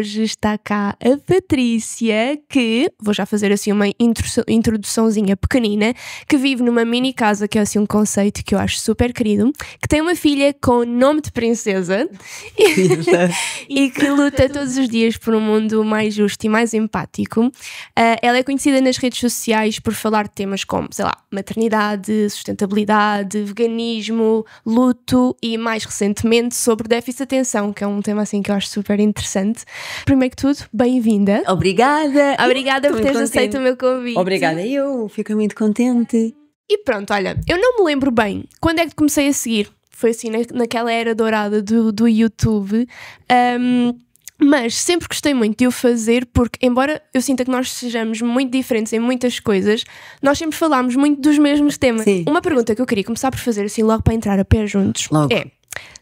hoje está cá a Patrícia, que vou já fazer assim uma introduçãozinha pequenina, que vive numa mini casa, que é assim um conceito que eu acho super querido, que tem uma filha com nome de princesa e que luta todos os dias por um mundo mais justo e mais empático. Ela é conhecida nas redes sociais por falar de temas como, sei lá, maternidade, sustentabilidade, veganismo, luto e mais recentemente sobre déficit de atenção, que é um tema assim que eu acho super interessante. Primeiro que tudo, bem-vinda. Obrigada por teres aceito o meu convite. Obrigada, eu fico muito contente. E pronto, olha, eu não me lembro bem quando é que comecei a seguir. Foi assim naquela era dourada do YouTube. Mas sempre gostei muito de o fazer porque, embora eu sinta que nós sejamos muito diferentes em muitas coisas, nós sempre falámos muito dos mesmos temas. Sim. Uma pergunta que eu queria começar por fazer assim logo para entrar a pé juntos Logo. é: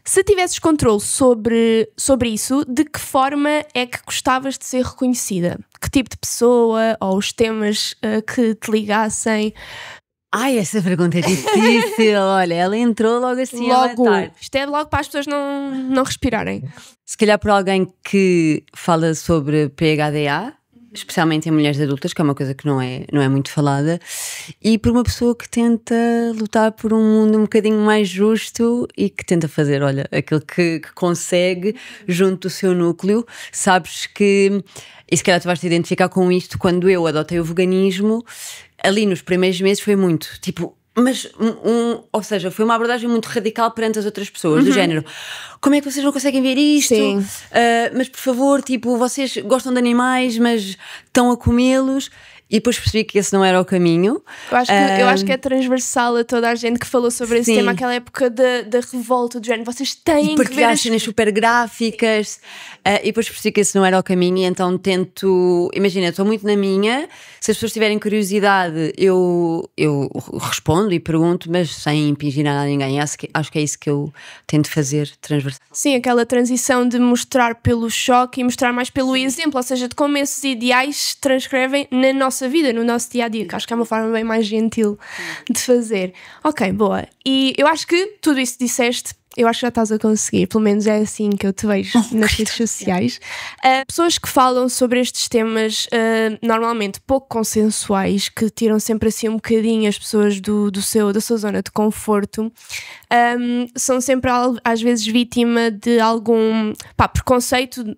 se tivesses controle sobre isso, de que forma é que gostavas de ser reconhecida? Que tipo de pessoa ou os temas que te ligassem? Ai, essa pergunta é difícil. Olha, ela entrou logo assim a matar. Isto é logo para as pessoas não respirarem. Se calhar por alguém que fala sobre PHDA, especialmente em mulheres adultas, que é uma coisa que não é muito falada, e por uma pessoa que tenta lutar por um mundo um bocadinho mais justo e que tenta fazer, olha, aquilo que consegue junto do seu núcleo. Sabes que, e se calhar tu vais te identificar com isto, quando eu adotei o veganismo, ali nos primeiros meses foi muito, tipo, mas ou seja, foi uma abordagem muito radical perante as outras pessoas, do género: como é que vocês não conseguem ver isto? Sim. Mas por favor, tipo, vocês gostam de animais, mas estão a comê-los. E depois percebi que esse não era o caminho. Eu acho que é transversal a toda a gente que falou sobre esse tema, aquela época da revolta, do género, vocês têm que ver as cenas super gráficas, e depois percebi que esse não era o caminho. E então tento, imagina, estou muito na minha, se as pessoas tiverem curiosidade eu respondo e pergunto, mas sem impingir nada a ninguém. Acho que é isso que eu tento fazer transversal. Sim, aquela transição de mostrar pelo choque e mostrar mais pelo exemplo, ou seja, de como esses ideais se transcrevem na nossa vida, no nosso dia-a-dia, que acho que é uma forma bem mais gentil de fazer. Ok, boa. E eu acho que tudo isso que disseste, eu acho que já estás a conseguir, pelo menos é assim que eu te vejo nas redes sociais. Pessoas que falam sobre estes temas normalmente pouco consensuais, que tiram sempre assim um bocadinho as pessoas da sua zona de conforto, são sempre às vezes vítima de algum preconceito,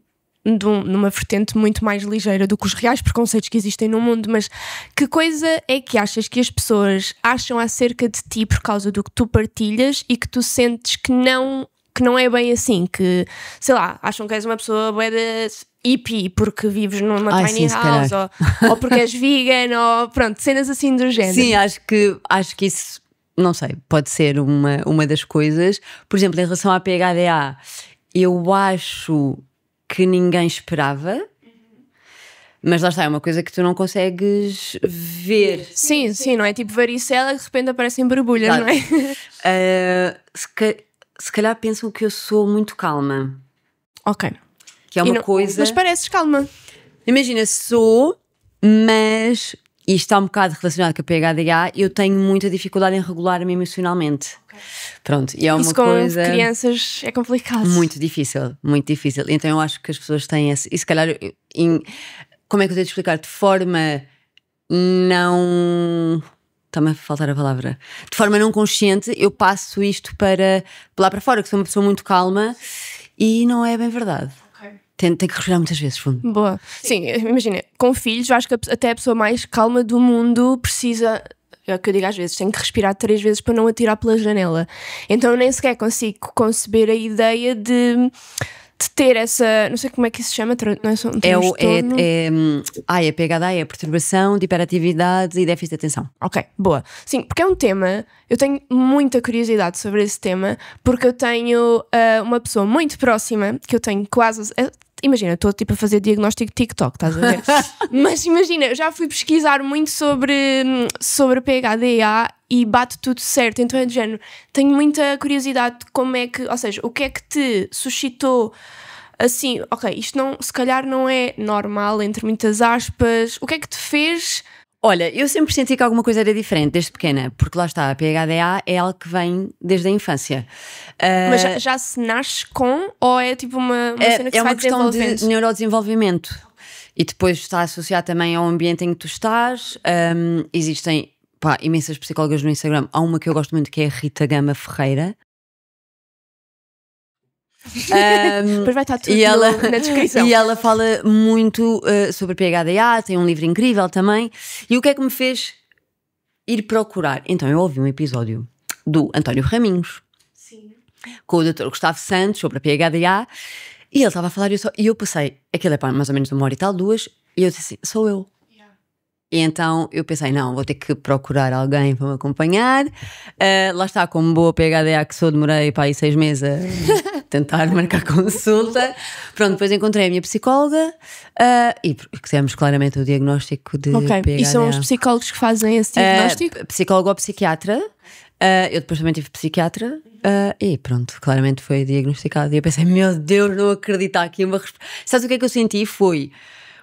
numa vertente muito mais ligeira do que os reais preconceitos que existem no mundo. Mas que coisa é que achas que as pessoas acham acerca de ti por causa do que tu partilhas e que tu sentes que não é bem assim? Que, sei lá, acham que és uma pessoa bué de hippie porque vives numa tiny house, ou porque és vegan, ou pronto, cenas assim do género. Sim, acho que isso, não sei, pode ser uma das coisas. Por exemplo, em relação à PHDA, eu acho que ninguém esperava, mas lá está, é uma coisa que tu não consegues ver. Sim, não é tipo varicela, de repente aparecem borbulhas, claro. Não é? Se calhar pensam que eu sou muito calma. Ok. Que é uma coisa... Mas pareces calma. Imagina, sou, mas... E isto está um bocado relacionado com a PHDA, eu tenho muita dificuldade em regular-me emocionalmente. Okay. Pronto, e é uma coisa... com crianças é complicado. Muito difícil, muito difícil. Então eu acho que as pessoas têm esse... E se calhar, como é que eu tenho de explicar? De forma não... Está-me a faltar a palavra. De forma não consciente, eu passo isto para lá para fora, que sou uma pessoa muito calma, e não é bem verdade. Tem que respirar muitas vezes fundo. Boa. Sim, imagina, com filhos, eu acho que até a pessoa mais calma do mundo precisa, é o que eu digo às vezes, tem que respirar 3 vezes para não atirar pela janela. Então eu nem sequer consigo conceber a ideia de ter essa, não sei como é que isso se chama, não é só um transtorno. A PHDA é a perturbação de hiperatividade e déficit de atenção. Ok, boa. Sim, porque é um tema, eu tenho muita curiosidade sobre esse tema, porque eu tenho uma pessoa muito próxima, que eu tenho quase... Imagina, estou tipo a fazer diagnóstico de TikTok, estás a ver? Mas imagina, eu já fui pesquisar muito sobre PHDA e bate tudo certo. Então é de género, tenho muita curiosidade de como é que, ou seja, o que é que te suscitou assim, ok, isto não, se calhar não é normal, entre muitas aspas, o que é que te fez Olha, eu sempre senti que alguma coisa era diferente desde pequena, porque lá está, a PHDA é algo que vem desde a infância. Mas já se nasce com, ou é tipo uma cena que É se vai uma questão desenvolvendo? de neurodesenvolvimento e depois está associado também ao ambiente em que tu estás. Existem imensas psicólogas no Instagram. Há uma que eu gosto muito que é a Rita Gama Ferreira. Depois vai estar tudo na descrição. E ela fala muito sobre PHDA, tem um livro incrível também. E o que é que me fez ir procurar? Então eu ouvi um episódio do António Raminhos. Sim. Com o Dr. Gustavo Santos sobre a PHDA e ele estava a falar e eu passei, aquilo é mais ou menos 1 hora e tal, 2, e eu disse assim, sou eu. E então eu pensei, não, vou ter que procurar alguém para me acompanhar. Lá está, como boa PHDA que sou, demorei para aí 6 meses a tentar marcar consulta. Pronto, depois encontrei a minha psicóloga e fizemos claramente o diagnóstico de PHDA. E são os psicólogos que fazem esse diagnóstico? Psicólogo ou psiquiatra. Eu depois também tive psiquiatra e pronto, claramente foi diagnosticado. E eu pensei, meu Deus, não acredito aqui uma resposta. Sabes o que é que eu senti? Foi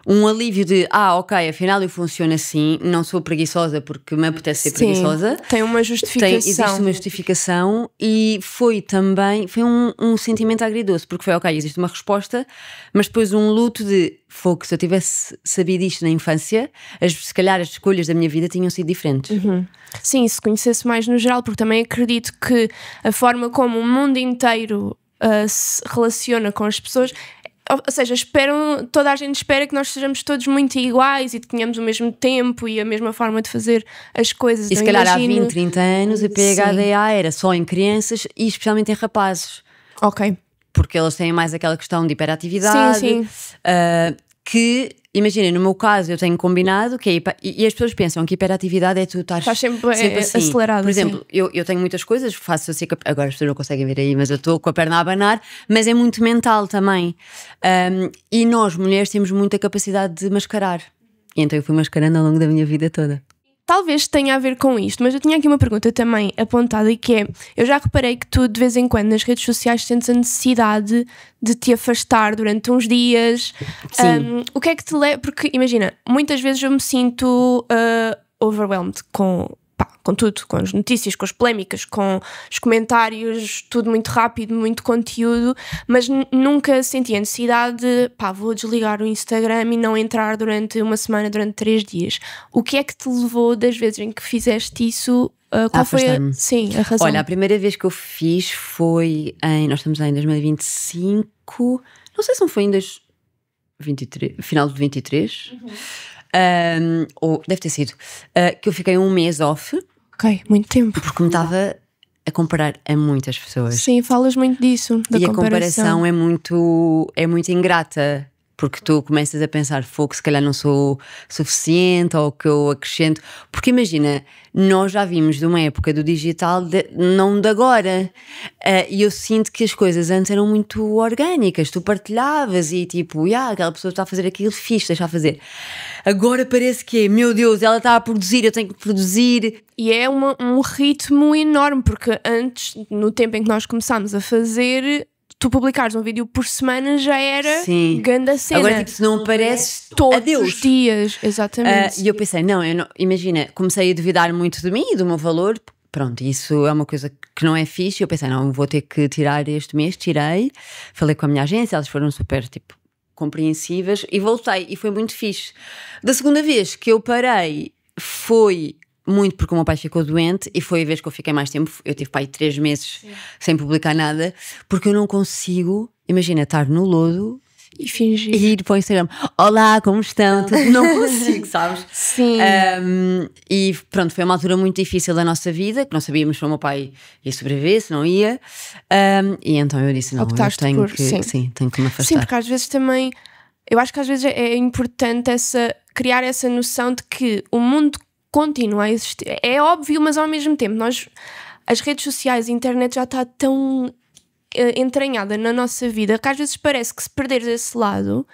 um alívio de, ok, afinal eu funciono assim, não sou preguiçosa porque me apetece ser preguiçosa. Tem uma justificação. Existe uma justificação e foi um sentimento agridoce, porque foi, existe uma resposta, mas depois um luto de, fogo, se eu tivesse sabido isto na infância, se calhar as escolhas da minha vida tinham sido diferentes. Sim, se conhecesse mais no geral, porque também acredito que a forma como o mundo inteiro se relaciona com as pessoas, ou seja, toda a gente espera que nós sejamos todos muito iguais e que tenhamos o mesmo tempo e a mesma forma de fazer as coisas. E se calhar há 20, 30 anos a PHDA era só em crianças e especialmente em rapazes. Ok. Porque eles têm mais aquela questão de hiperatividade. Sim. Que, imagina, no meu caso eu tenho combinado que e as pessoas pensam que hiperatividade é tu estás sempre assim. acelerado. Por exemplo, eu tenho muitas coisas, faço assim, agora as pessoas não conseguem ver aí, mas eu estou com a perna a abanar, mas é muito mental também. E nós mulheres temos muita capacidade de mascarar. E então eu fui mascarando ao longo da minha vida toda. Talvez tenha a ver com isto, mas eu tinha aqui uma pergunta também apontada e que é, eu já reparei que tu de vez em quando nas redes sociais sentes a necessidade de te afastar durante uns dias. Sim. O que é que te leva? Porque imagina, muitas vezes eu me sinto overwhelmed com tudo, com as notícias, com as polémicas, com os comentários, tudo muito rápido, muito conteúdo, mas nunca senti a necessidade de, vou desligar o Instagram e não entrar durante uma semana, durante 3 dias. O que é que te levou das vezes em que fizeste isso? Qual foi a razão? Olha, a primeira vez que eu fiz foi nós estamos em 2025, não sei se não foi em 2023, final de 23, ou deve ter sido, que eu fiquei 1 mês off. Ok, muito tempo. Porque me estava a comparar a muitas pessoas. Sim, falas muito disso, da e comparação. A comparação é muito ingrata, porque tu começas a pensar, fogo, se calhar não sou suficiente, ou que eu acrescento. Porque imagina, nós já vimos de uma época do digital, não de agora. E eu sinto que as coisas antes eram muito orgânicas, tu partilhavas e tipo, aquela pessoa está a fazer aquilo, fixe, deixa a fazer. Agora parece que meu Deus, ela está a produzir, eu tenho que produzir. E é um ritmo enorme, porque antes, no tempo em que nós começámos a fazer, tu publicares um vídeo por semana já era grande cena. Agora tipo, se não apareces, todos adeus. Os dias, exatamente. E eu pensei, imagina, comecei a duvidar muito de mim e do meu valor. Pronto, isso é uma coisa que não é fixe. Eu pensei, não, vou ter que tirar este mês. Tirei, falei com a minha agência, elas foram super compreensivas e voltei, e foi muito fixe. Da segunda vez que eu parei foi muito porque o meu pai ficou doente, e foi a vez que eu fiquei mais tempo. Eu tive pai 3 meses sem publicar nada, porque eu não consigo, imagina, estar no lodo e fingir. E ir para o Instagram, olá, como estão? Não consigo, sabes? Sim. E pronto, foi uma altura muito difícil da nossa vida, que não sabíamos se o meu pai ia sobreviver, se não ia. E então eu disse, não, eu tenho que me afastar. Sim, porque às vezes também, eu acho que às vezes é importante criar essa noção de que o mundo continua a existir. É óbvio, mas ao mesmo tempo, as redes sociais, a internet já está tão entranhada na nossa vida que às vezes parece que se perderes esse lado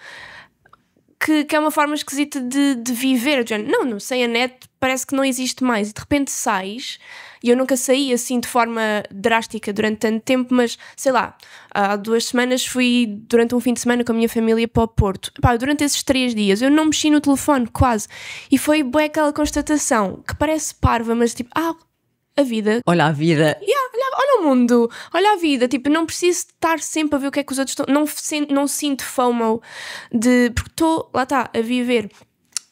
que é uma forma esquisita de viver. Não, sem a net parece que não existe mais. E de repente sais, e eu nunca saí assim de forma drástica durante tanto tempo, mas sei lá, há 2 semanas fui durante um fim de semana com a minha família para o Porto. Pá, durante esses 3 dias eu não mexi no telefone quase. E foi bué aquela constatação que parece parva, mas tipo, a vida. Olha a vida. Olha o mundo, olha a vida, tipo, não preciso estar sempre a ver o que é que os outros estão, não sinto FOMO porque estou, lá está, a viver.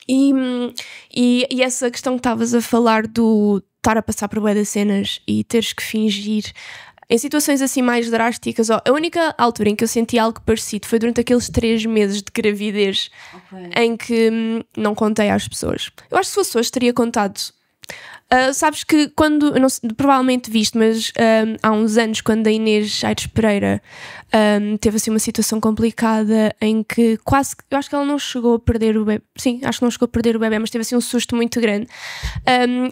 E essa questão que estavas a falar do estar a passar por bué das cenas e teres que fingir em situações assim mais drásticas, a única altura em que eu senti algo parecido foi durante aqueles 3 meses de gravidez, em que não contei às pessoas. Eu acho que se fosse hoje teria contado. Sabes que quando, provavelmente viste, mas há uns anos, quando a Inês Aires Pereira teve assim uma situação complicada em que quase, eu acho que ela não chegou a perder o bebê, sim, acho que não chegou a perder o bebê, mas teve assim um susto muito grande,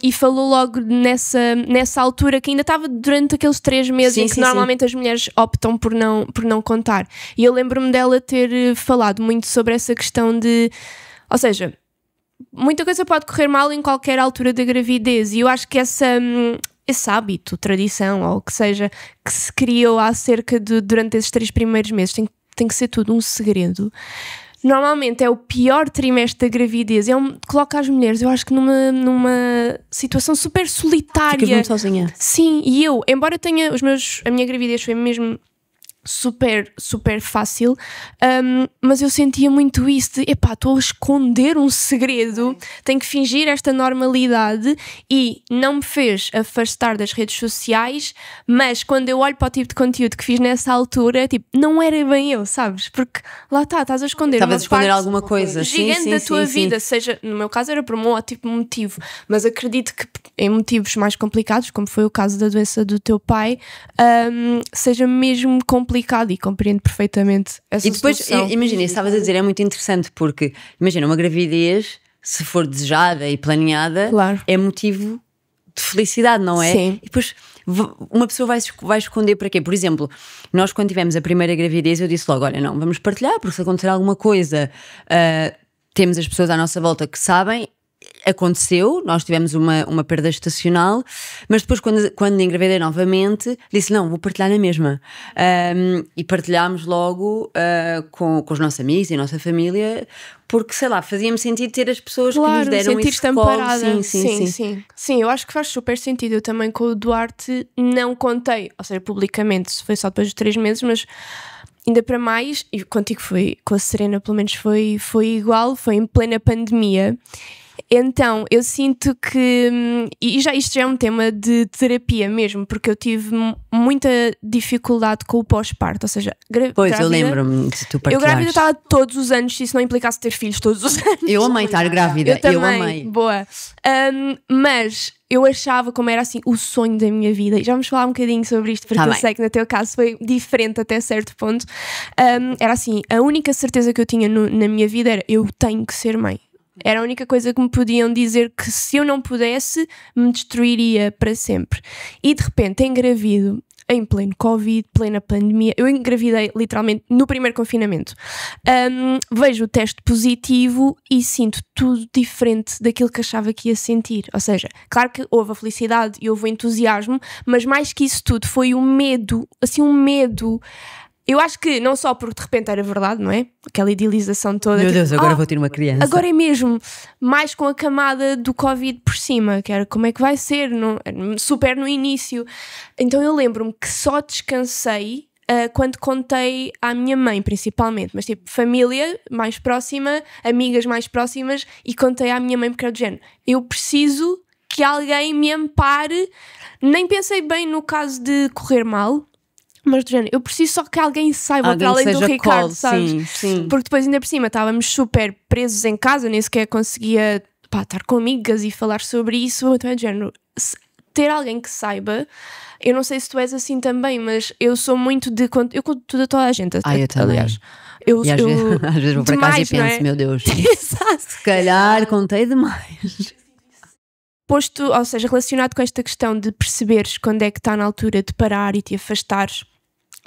e falou logo nessa altura que ainda estava durante aqueles 3 meses em que normalmente as mulheres optam por não contar, e eu lembro-me dela ter falado muito sobre essa questão de, ou seja, muita coisa pode correr mal em qualquer altura da gravidez, e eu acho que esse hábito, tradição ou o que seja, que se criou durante esses 3 primeiros meses, tem que ser tudo um segredo. Normalmente é o pior trimestre da gravidez, coloca as mulheres, eu acho que numa situação super solitária. Ficas muito sozinha. Sim, e eu, embora tenha a minha gravidez foi mesmo super, super fácil, mas eu sentia muito isso de, estou a esconder um segredo, tenho que fingir esta normalidade, e não me fez afastar das redes sociais, mas quando eu olho para o tipo de conteúdo que fiz nessa altura, tipo, não era bem eu, sabes? Porque lá estás a esconder Estavas a esconder alguma coisa gigante da tua vida, seja, no meu caso era por um ótimo motivo, mas acredito que em motivos mais complicados, como foi o caso da doença do teu pai, seja mesmo complicado, e compreendo perfeitamente essa situação. E depois, imagina, estavas a dizer, é muito interessante porque, imagina, uma gravidez, se for desejada e planeada, claro, é motivo de felicidade, não é? Sim. E depois uma pessoa vai esconder para quê? Por exemplo, nós quando tivemos a primeira gravidez, eu disse logo, olha, não, vamos partilhar, porque se acontecer alguma coisa, temos as pessoas à nossa volta que sabem. Aconteceu, nós tivemos uma perda estacional, mas depois quando engravidei novamente disse, não, vou partilhar na mesma, e partilhámos logo com os nossos amigos e a nossa família, porque sei lá, fazia-me sentido ter as pessoas que nos deram esse colo. Sim, eu acho que faz super sentido. Eu também com o Duarte não contei, ou seja, publicamente, foi só depois dos 3 meses, mas ainda para mais, e contigo foi, com a Serena pelo menos foi igual, foi em plena pandemia. Então, eu sinto que, isto já é um tema de terapia mesmo, porque eu tive muita dificuldade com o pós-parto, ou seja, Pois, eu lembro-me de tu partilhares. Eu grávida estava todos os anos, se isso não implicasse ter filhos todos os anos. Eu amei estar grávida, eu também, amei. Boa. Mas eu achava como era assim o sonho da minha vida, e já vamos falar um bocadinho sobre isto, porque eu sei que no teu caso foi diferente até certo ponto. Era assim, a única certeza que eu tinha na minha vida era, eu tenho que ser mãe. Era a única coisa que me podiam dizer, que se eu não pudesse, me destruiria para sempre. E de repente engravido em pleno Covid, plena pandemia. Eu engravidei literalmente no primeiro confinamento. Vejo o teste positivo e sinto tudo diferente daquilo que achava que ia sentir. Ou seja, claro que houve a felicidade e houve o entusiasmo, mas mais que isso tudo foi o medo, assim um medo. Eu acho que não só porque de repente era verdade, não é? Aquela idealização toda. Meu Deus, agora vou ter uma criança. Agora é mesmo. Mais com a camada do Covid por cima, que era como é que vai ser, super no início. Então eu lembro-me que só descansei quando contei à minha mãe, principalmente. Mas tipo, família mais próxima, amigas mais próximas, e contei à minha mãe porque era do género. Eu preciso que alguém me ampare. Nem pensei bem no caso de correr mal, mas do género, eu preciso só que alguém saiba, para além do Ricardo, sabes? Sim. Porque depois ainda por cima estávamos super presos em casa, nem sequer conseguia estar com amigas e falar sobre isso. Então é do género, ter alguém que saiba. Eu não sei se tu és assim também, mas eu sou muito eu conto tudo a toda a gente. Eu também. Aliás, às vezes vou para casa e penso, meu Deus, se calhar contei demais. Posto, ou seja, relacionado com esta questão de perceberes quando é que está na altura de parar e te afastares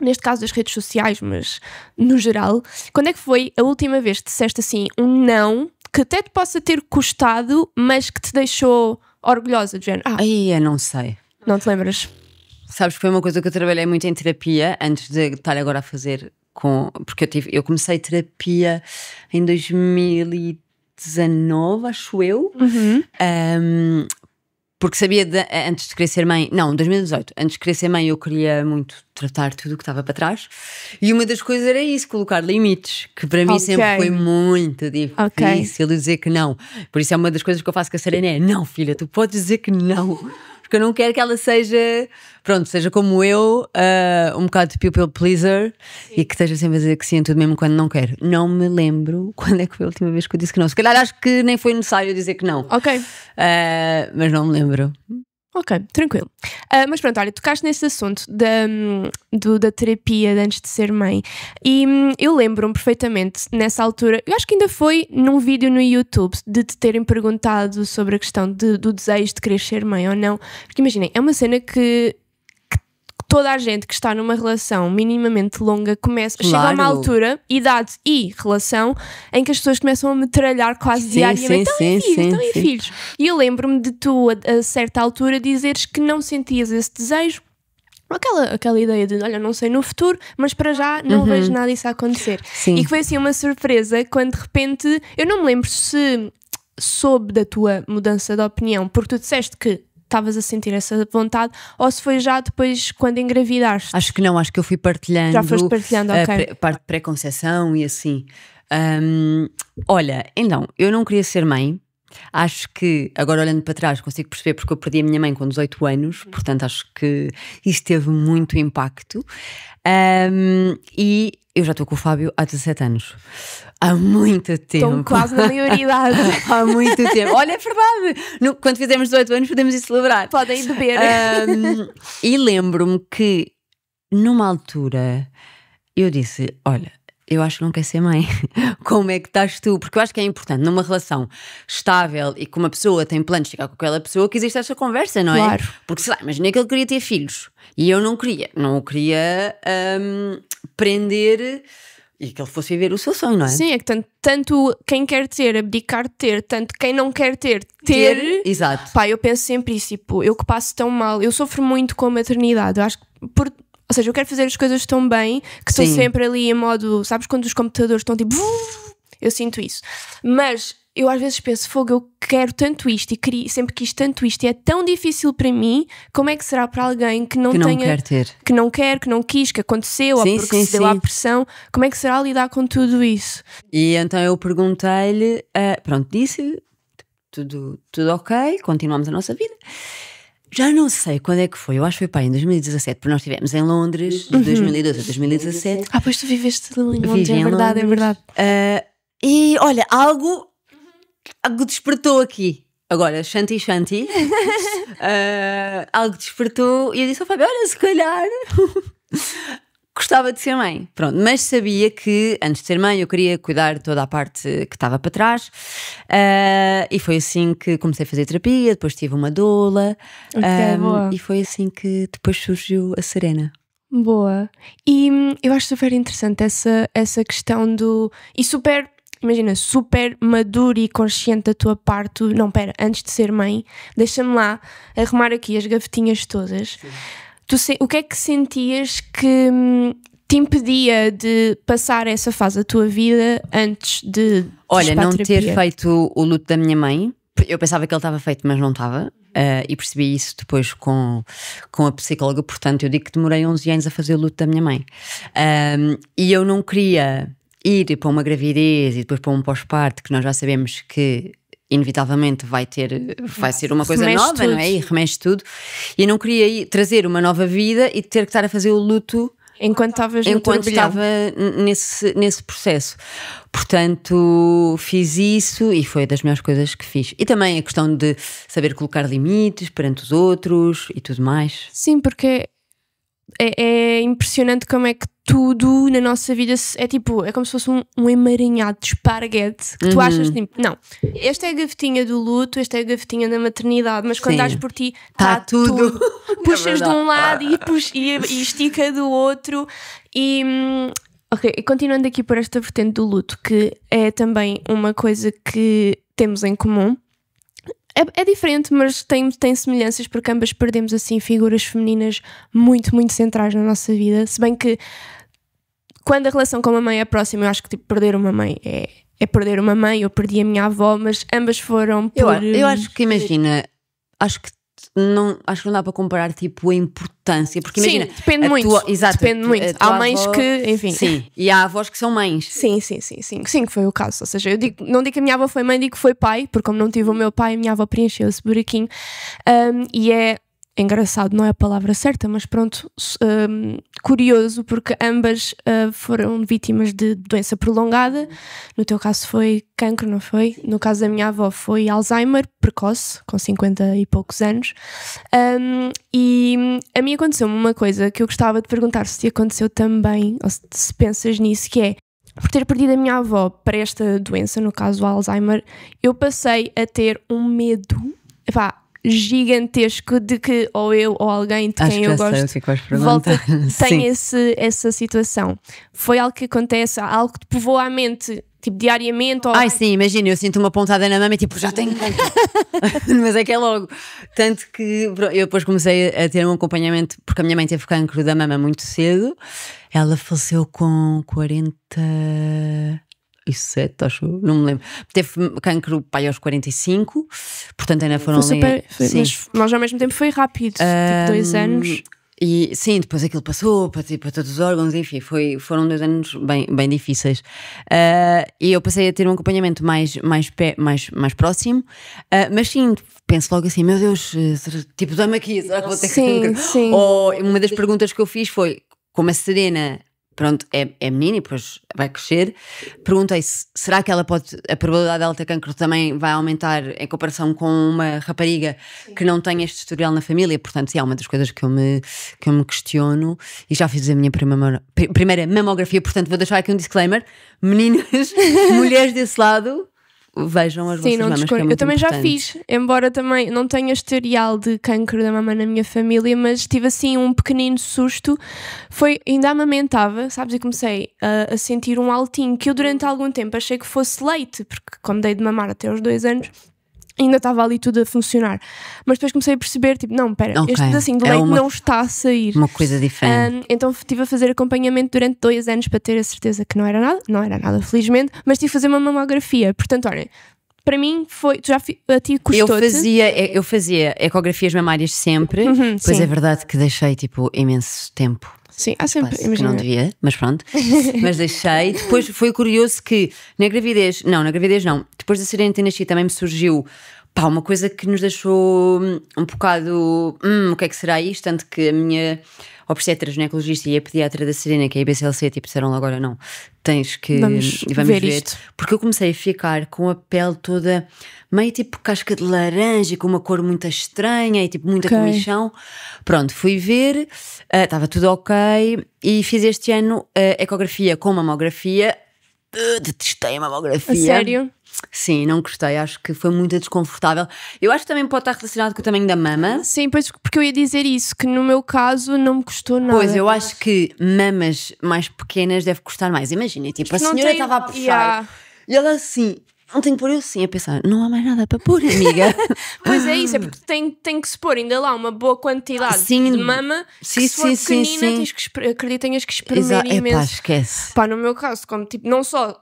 neste caso das redes sociais, mas no geral, quando é que foi a última vez que disseste assim um não que até te possa ter custado, mas que te deixou orgulhosa, de género? Aí eu não sei. Não te lembras? Sabes que foi uma coisa que eu trabalhei muito em terapia antes de estar agora a fazer porque eu comecei terapia em 2019, acho eu. Porque sabia antes de querer ser mãe, não, 2018, antes de querer ser mãe eu queria muito tratar tudo o que estava para trás, e uma das coisas era isso, colocar limites, que para mim sempre foi muito difícil dizer que não. Por isso é uma das coisas que eu faço com a Serena, é: não, filha, tu podes dizer que não, porque eu não quero que ela seja como eu, um bocado de people pleaser. Sim. E que esteja sempre a dizer que sim a tudo, mesmo quando não quero. Não me lembro quando é que foi a última vez que eu disse que não. Se calhar acho que nem foi necessário dizer que não. Ok. Mas não me lembro. Ok, tranquilo. Mas pronto, olha, tocaste nesse assunto da terapia de antes de ser mãe, e eu lembro-me perfeitamente nessa altura, eu acho que ainda foi num vídeo no YouTube, de te terem perguntado sobre a questão do desejo de querer ser mãe ou não, porque imaginem, é uma cena que toda a gente que está numa relação minimamente longa chega a uma altura, idade e relação, em que as pessoas começam a metralhar quase diariamente. Estão em filhos. E eu lembro-me de tu, a certa altura, dizeres que não sentias esse desejo, aquela ideia de, olha, não sei no futuro, mas para já não vejo nada disso a acontecer. Sim. E que foi assim uma surpresa quando de repente, eu não me lembro se soube da tua mudança de opinião, porque tu disseste que estavas a sentir essa vontade, ou se foi já depois quando engravidaste? Acho que não, acho que eu fui partilhando. Já foste partilhando, ok. Parte de pré-conceição e assim. Olha, então, eu não queria ser mãe. Acho que, agora olhando para trás, consigo perceber porque eu perdi a minha mãe com 18 anos, portanto acho que isso teve muito impacto. E eu já estou com o Fábio há 17 anos. Há muito tempo. Estão quase na maioridade. Há muito tempo. Olha, é verdade. Quando fizermos 18 anos podemos ir celebrar. Podem beber. E lembro-me que numa altura eu disse: olha, eu acho que não quero ser mãe. Como é que estás tu? Porque eu acho que é importante numa relação estável e que uma pessoa tem planos de ficar com aquela pessoa, que existe essa conversa, não é? Claro. Porque sei lá, imagina que ele queria ter filhos e eu não queria o queria prender e que ele fosse viver o seu sonho, não é? Sim, é que tanto quem quer ter, abdicar de ter, tanto quem não quer ter. Exato. Pá, eu penso sempre isso, tipo, eu que passo tão mal, eu sofro muito com a maternidade, eu acho que ou seja, eu quero fazer as coisas tão bem que estou sempre ali em modo, sabes quando os computadores estão tipo, eu sinto isso, mas eu às vezes penso, fogo, eu quero tanto isto e sempre quis tanto isto e é tão difícil para mim, como é que será para alguém que não quer ter, que não quer, que não quis, que aconteceu, ou porque se deu à pressão, como é que será lidar com tudo isso? E então eu perguntei-lhe, pronto, disse tudo ok, continuamos a nossa vida. Já não sei quando é que foi, eu acho que foi pá, em 2017, porque nós estivemos em Londres de 2012 a 2017. Pois tu viveste ali em Londres, é verdade, é verdade. E olha, algo despertou aqui. Agora, shanty. Algo despertou e eu disse ao Fábio: olha, se calhar gostava de ser mãe. Pronto, mas sabia que antes de ser mãe eu queria cuidar de toda a parte que estava para trás. E foi assim que comecei a fazer terapia, depois tive uma doula. E foi assim que depois surgiu a Serena. Boa. E eu acho super interessante essa questão e super, imagina, super maduro e consciente da tua parte. Não, pera, antes de ser mãe, deixa-me lá arrumar aqui as gavetinhas todas. O que é que sentias que te impedia de passar essa fase da tua vida antes de Olha, não ter feito o luto da minha mãe. Eu pensava que ele estava feito, mas não estava. E percebi isso depois com a psicóloga. Portanto, eu digo que demorei 11 anos a fazer o luto da minha mãe. E eu não queria ir para uma gravidez e depois para um pós-parto, que nós já sabemos que inevitavelmente vai ser uma coisa nova, tudo. Não é? E remexe tudo. E eu não queria trazer uma nova vida e ter que estar a fazer o luto enquanto estava nesse processo. Portanto, fiz isso e foi das melhores coisas que fiz. E também a questão de saber colocar limites perante os outros e tudo mais. Sim, porque é impressionante como é que tudo na nossa vida é tipo, é como se fosse um emaranhado de esparguete que tu achas tipo, não, esta é a gavetinha do luto, esta é a gavetinha da maternidade, mas quando dás por ti está tudo. Puxas de um lado e estica do outro. E ok, e continuando aqui por esta vertente do luto, que é também uma coisa que temos em comum. É diferente, mas tem semelhanças, porque ambas perdemos assim figuras femininas muito, muito centrais na nossa vida. Se bem que quando a relação com a mãe é próxima, eu acho que tipo, perder uma mãe é perder uma mãe. Eu perdi a minha avó, mas ambas foram por... Eu acho que, imagina, acho que não dá para comparar tipo a importância, porque imagina, sim, depende muito. Depende muito. Há mães avó, que, enfim. Sim, e há avós que são mães. Sim, que foi o caso. Ou seja, não digo que a minha avó foi mãe, digo que foi pai, porque como não tive o meu pai, a minha avó preencheu esse buraquinho. E é engraçado, não é a palavra certa, mas pronto, curioso, porque ambas foram vítimas de doença prolongada. No teu caso foi cancro, não foi? No caso da minha avó foi Alzheimer precoce, com 50 e poucos anos. E a mim aconteceu-me uma coisa que eu gostava de perguntar se te aconteceu também, ou se pensas nisso, que é, por ter perdido a minha avó para esta doença, no caso o Alzheimer, eu passei a ter um medo, gigantesco de que ou eu ou alguém de quem eu gosto tenha essa situação. Foi algo que acontece, algo que te povoou à mente tipo diariamente? Ou... Ai sim, imagina, eu sinto uma pontada na mama e tipo, já tenho cancro. Mas é que é logo. Tanto que eu depois comecei a ter um acompanhamento, porque a minha mãe teve cancro da mama muito cedo. Ela faleceu com 47, acho, não me lembro. Teve cancro pai aos 45, portanto ainda foram ali. Mas ao mesmo tempo foi rápido, tipo 2 anos. E sim, depois aquilo passou para todos os órgãos, enfim, foram 2 anos bem difíceis. E eu passei a ter um acompanhamento mais próximo, mas sim, penso logo assim, meu Deus, tipo, dá-me aqui, será que vou ter cancro? Sim. Ou uma das perguntas que eu fiz foi, como a Serena, pronto, é menina e depois vai crescer, perguntei se será que a probabilidade dela ter cancro também vai aumentar em comparação com uma rapariga que não tem este historial na família. Portanto, é uma das coisas que eu me questiono, e já fiz a minha primeira mamografia, portanto vou deixar aqui um disclaimer, meninas, mulheres desse lado, vejam as vossas mamas, que é muito eu também importante. Já fiz, embora também não tenha historial de cancro da mama na minha família, mas tive assim um pequenino susto. Ainda amamentava, sabes, e comecei a sentir um altinho que eu durante algum tempo achei que fosse leite, porque como dei de mamar até aos 2 anos ainda estava ali tudo a funcionar, mas depois comecei a perceber, tipo, não, espera, este pedacinho de leite não está a sair. Uma coisa diferente. Então estive a fazer acompanhamento durante 2 anos para ter a certeza que não era nada, felizmente, mas tive a fazer uma mamografia. Portanto, olha, para mim foi, a ti custou-te? Eu fazia ecografias mamárias sempre, pois sim. É verdade que deixei tipo imenso tempo. Sim, há sempre, que não devia, mas pronto. Mas deixei. Depois foi curioso que na gravidez não, depois da Serena ter nascido também me surgiu uma coisa que nos deixou um bocado, o que é que será isto? Tanto que a minha obstetra, ginecologista e a pediatra da Serena, que é a IBCLC, tipo, disseram agora, não, tens que vamos ver isto. Porque eu comecei a ficar com a pele toda meio tipo casca de laranja, com uma cor muito estranha e tipo muita comichão. Pronto, fui ver, estava tudo ok, e fiz este ano a ecografia com mamografia. Detestei a mamografia. A sério? Sim, não gostei, acho que foi muito desconfortável. Eu acho que também pode estar relacionado com o tamanho da mama. Sim, pois, porque eu ia dizer isso, que no meu caso não me custou nada. Pois, eu acho que mamas mais pequenas deve custar mais. Imagina, tipo, a senhora estava a puxar e ela assim, não tenho que pôr, eu assim a pensar, não há mais nada para pôr, amiga. Pois é isso, é porque tem que se pôr ainda lá uma boa quantidade de mama, que se for pequenina, tenhas que espremer imenso. Esquece. No meu caso, como tipo, não só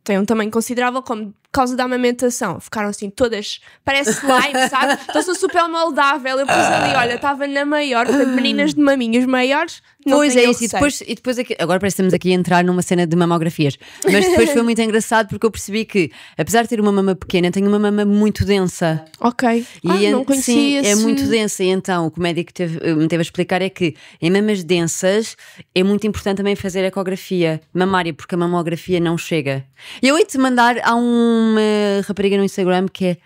têm um tamanho considerável, como por causa da amamentação, ficaram assim todas, parece slime, sabe? Então sou super moldável. Eu pus ali, olha, estava na maior, portanto, meninas de maminhos maiores. Pois é isso, e depois aqui, agora parece que estamos aqui a entrar numa cena de mamografias, mas depois foi muito engraçado porque eu percebi que, apesar de ter uma mama pequena, tenho uma mama muito densa. Ok. Não conhecia. Sim, é muito densa, e então o que o médico me teve a explicar é que em mamas densas é muito importante também fazer ecografia mamária, porque a mamografia não chega. E eu hei-te mandar, há uma rapariga no Instagram que é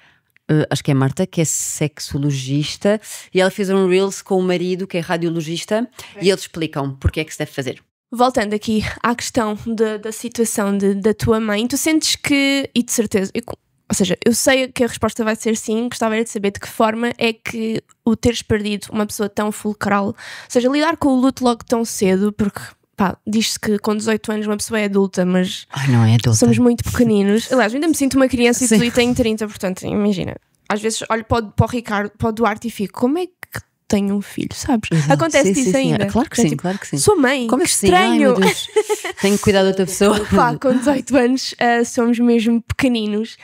acho que é Marta, que é sexologista, e ela fez um Reels com o marido, que é radiologista, e eles explicam porque é que se deve fazer. Voltando aqui à questão da situação da tua mãe, tu sentes que, e de certeza, ou seja, eu sei que a resposta vai ser sim, gostava de saber de que forma é que o teres perdido uma pessoa tão fulcral, ou seja, lidar com o luto logo tão cedo, porque pá, diz-se que com 18 anos uma pessoa é adulta, mas não é adulta. Somos muito pequeninos. Aliás, ainda me sinto uma criança e tu tenho 30, portanto, imagina. Às vezes olho para o Ricardo, para o Duarte e fico, como é que tenho um filho, sabes? Exato. Acontece isso ainda. Claro que é sim, tipo, claro que sim. Sou mãe, como é que estranho. Ai, meu Deus. Tenho que cuidar de outra pessoa. Pá, com 18 anos somos mesmo pequeninos.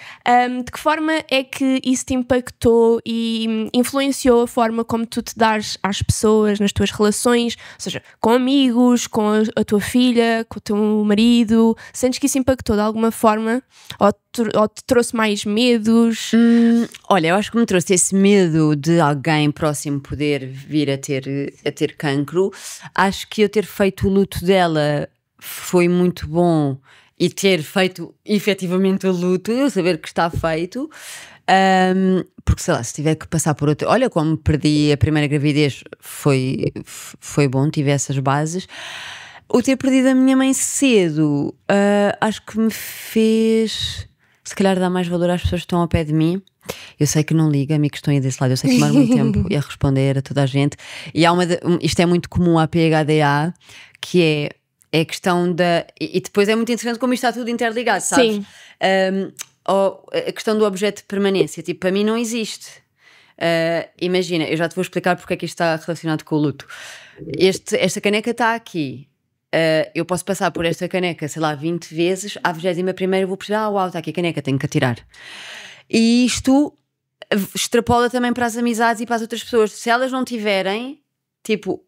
De que forma é que isso te impactou e influenciou a forma como tu te dares às pessoas, nas tuas relações, ou seja, com amigos, com a tua filha, com o teu marido? Sentes que isso impactou de alguma forma? Ou te trouxe mais medos? Olha, eu acho que me trouxe esse medo de alguém próximo poder vir a ter cancro. Acho que eu ter feito o luto dela foi muito bom, e ter feito efetivamente o luto, eu saber que está feito, porque sei lá, se tiver que passar por outro, olha, como perdi a primeira gravidez, foi bom, tive essas bases. O ter perdido a minha mãe cedo, acho que me fez se calhar dar mais valor às pessoas que estão ao pé de mim. Eu sei que não liga, amigos que estão aí desse lado, eu sei que demora muito tempo a responder a toda a gente. E há isto é muito comum à PHDA, que é a questão da. E depois é muito interessante como isto está tudo interligado, sabes? Sim. A questão do objeto de permanência, tipo, para mim não existe. Imagina, eu já te vou explicar porque é que isto está relacionado com o luto. Esta caneca está aqui. Eu posso passar por esta caneca, sei lá, 20 vezes, à 21ª eu vou precisar, uau, está aqui a caneca, tenho que atirar. E isto extrapola também para as amizades e para as outras pessoas. Se elas não tiverem, tipo,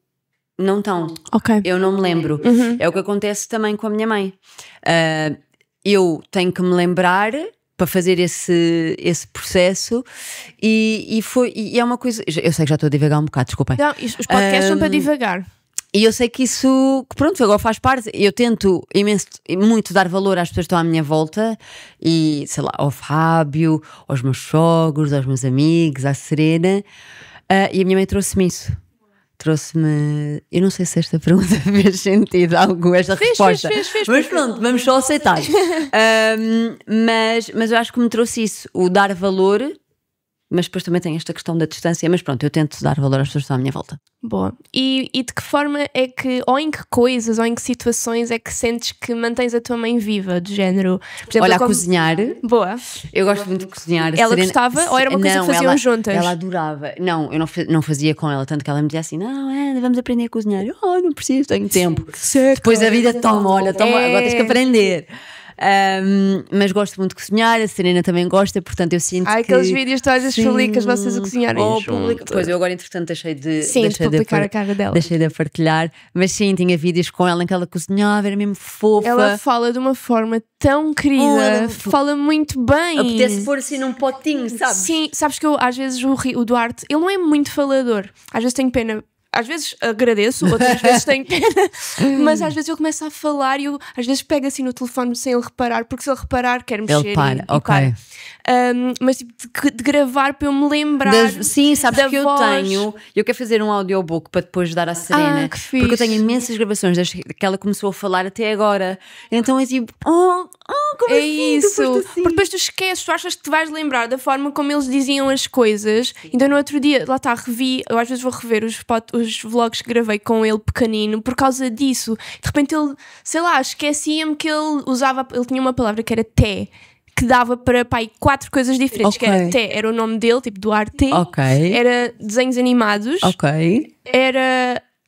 não estão. Ok. Eu não me lembro. É o que acontece também com a minha mãe. Eu tenho que me lembrar para fazer esse processo, e é uma coisa. Eu sei que já estou a divagar um bocado, desculpem. Não, os podcasts são para divagar. E eu sei que isso, pronto, agora faz parte. Eu tento muito dar valor às pessoas que estão à minha volta, e sei lá, ao Fábio, aos meus sogros, aos meus amigos, à Serena, e a minha mãe trouxe-me isso. Trouxe-me. Eu não sei se esta pergunta fez sentido, esta resposta. Fez, mas pronto, vamos só aceitar. Mas eu acho que me trouxe isso, o dar valor. Mas depois também tem esta questão da distância. Mas pronto, eu tento dar valor às pessoas que estão à minha volta. Boa. E de que forma é que, ou em que coisas, ou em que situações é que sentes que mantens a tua mãe viva, do género? Por exemplo, olha, a cozinhar. Boa. Eu gosto muito de cozinhar. Ela gostava ou era uma coisa que faziam juntas? Ela adorava. Não, eu não fazia com ela, tanto que ela me dizia assim, não, vamos aprender a cozinhar. Eu, não preciso, tenho tempo. Depois a vida toma, agora tens que aprender. Mas gosto muito de cozinhar, a Serena também gosta, portanto eu sinto que... aqueles vídeos que tu às vezes publicas vocês a cozinharem Pois eu agora entretanto deixei de publicar a cara dela. Deixei de partilhar, mas sim, tinha vídeos com ela em que ela cozinhava, era mesmo fofa. Ela fala de uma forma tão querida, fala muito bem. Apetece pôr assim num potinho, sabes? Sim, sabes que eu às vezes o Duarte, ele não é muito falador, às vezes tenho pena. Às vezes agradeço, outras vezes tenho pena, mas às vezes eu começo a falar e eu às vezes pego assim no telefone sem ele reparar, porque se ele reparar quer mexer. Ele para, ok. Para. Mas tipo, de gravar para eu me lembrar. Sim, sabes da que voz. eu quero fazer um audiobook para depois dar à Serena, que fixe. porque eu tenho imensas gravações desde que ela começou a falar até agora. Então é tipo, como é assim? isso, Assim? porque depois tu esqueces, tu achas que te vais lembrar da forma como eles diziam as coisas. Então no outro dia, lá está, eu às vezes vou rever os vlogs que gravei com ele pequenino por causa disso. De repente ele, sei lá, esquecia-me que ele tinha uma palavra que era té, que dava para 4 coisas diferentes, que era té, era o nome dele, tipo Duarte, era desenhos animados,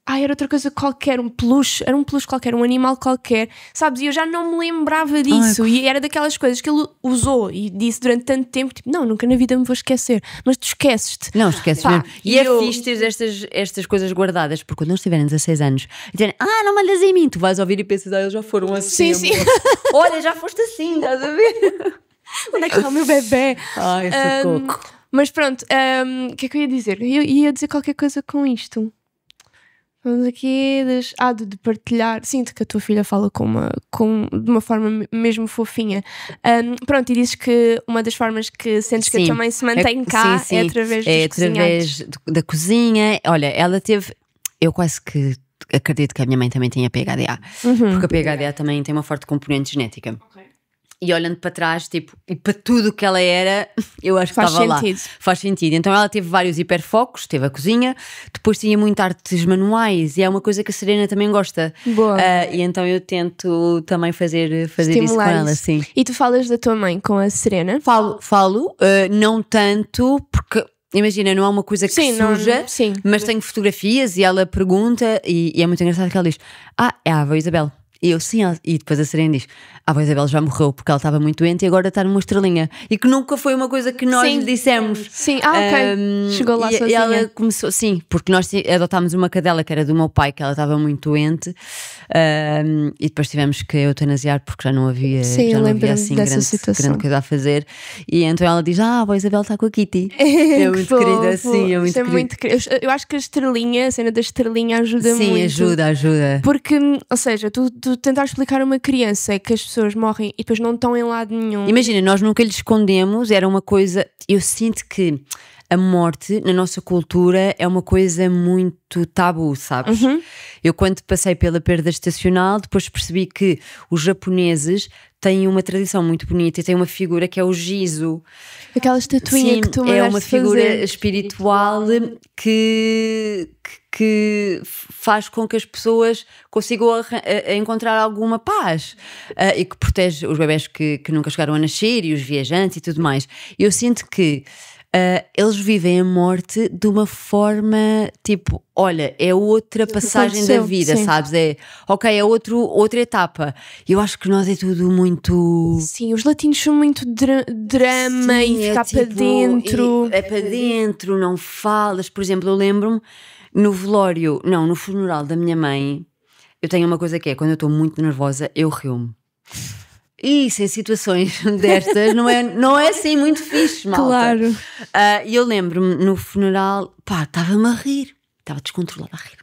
era outra coisa qualquer, um peluche qualquer, um animal qualquer, sabes? E eu já não me lembrava disso. E era daquelas coisas que ele usou e disse durante tanto tempo, tipo, não, nunca na vida me vou esquecer. Mas tu esqueces-te. Não, esqueces mesmo. E é fixe ter estas coisas guardadas, porque quando eles tiverem 16 anos dizerem, não mandas em mim, tu vais ouvir e pensas, eles já foram assim. Sim. Olha, já foste assim, estás a ver? Onde é que está o meu bebê? Esse coco. Mas pronto, o que é que eu ia dizer? Eu ia dizer qualquer coisa com isto. Vamos aqui de partilhar. Sinto que a tua filha fala de uma forma mesmo fofinha. Pronto, e dizes que uma das formas que sentes que a tua mãe se mantém cá é através dos através da cozinha. Olha, ela teve... Eu quase que acredito que a minha mãe também tinha PHDA. Porque a PHDA também tem uma forte componente genética. E olhando para trás, tipo, e para tudo o que ela era, eu acho que estava lá. Faz sentido. Então ela teve vários hiperfocos, teve a cozinha, depois tinha muito artes manuais, e é uma coisa que a Serena também gosta. Boa. E então eu tento também fazer isso com ela, sim. E tu falas da tua mãe com a Serena? Falo, não tanto, porque... Imagina, não é uma coisa que surja, mas tenho fotografias e ela pergunta, e é muito engraçado que ela diz: é a avó Isabel. E eu, sim, e depois a Serena diz: a avó Isabel já morreu porque ela estava muito doente e agora está numa estrelinha. E que nunca foi uma coisa que nós lhe dissemos. Sim, ok. Chegou lá sozinha. E ela começou, sim, porque nós adotámos uma cadela que era do meu pai, que ela estava muito doente, e depois tivemos que eutanasiar porque já não havia, assim grande coisa a fazer. E então ela diz: a avó Isabel está com a Kitty. É muito querida, sim, é muito querida. Eu acho que a cena da estrelinha ajuda muito. Sim, ajuda. Porque, ou seja, tu tentar explicar a uma criança que as pessoas morrem e depois não estão em lado nenhum. Imagina, nós nunca lhe escondemos, era uma coisa. Eu sinto que a morte na nossa cultura é uma coisa muito tabu, sabes? Eu, quando passei pela perda estacional, depois percebi que os japoneses têm uma tradição muito bonita e têm uma figura que é o Gizo. Aquela estatuinha que tu mandaste é uma figura fazer. Espiritual que faz com que as pessoas consigam encontrar alguma paz, e que protege os bebés que nunca chegaram a nascer e os viajantes e tudo mais. Eu sinto que eles vivem a morte de uma forma tipo, olha, é outra passagem da vida, sabes? É outra etapa. Eu acho que nós é tudo muito... Sim, os latinos são muito drama e ficar para dentro. É para dentro, não falas. Por exemplo, eu lembro-me no funeral da minha mãe, eu tenho uma coisa que é, quando eu estou muito nervosa, eu rio-me. Isso, em situações destas, não é assim muito fixe, malta. Claro. E eu lembro-me, no funeral, estava-me a rir. Estava descontrolada a rir.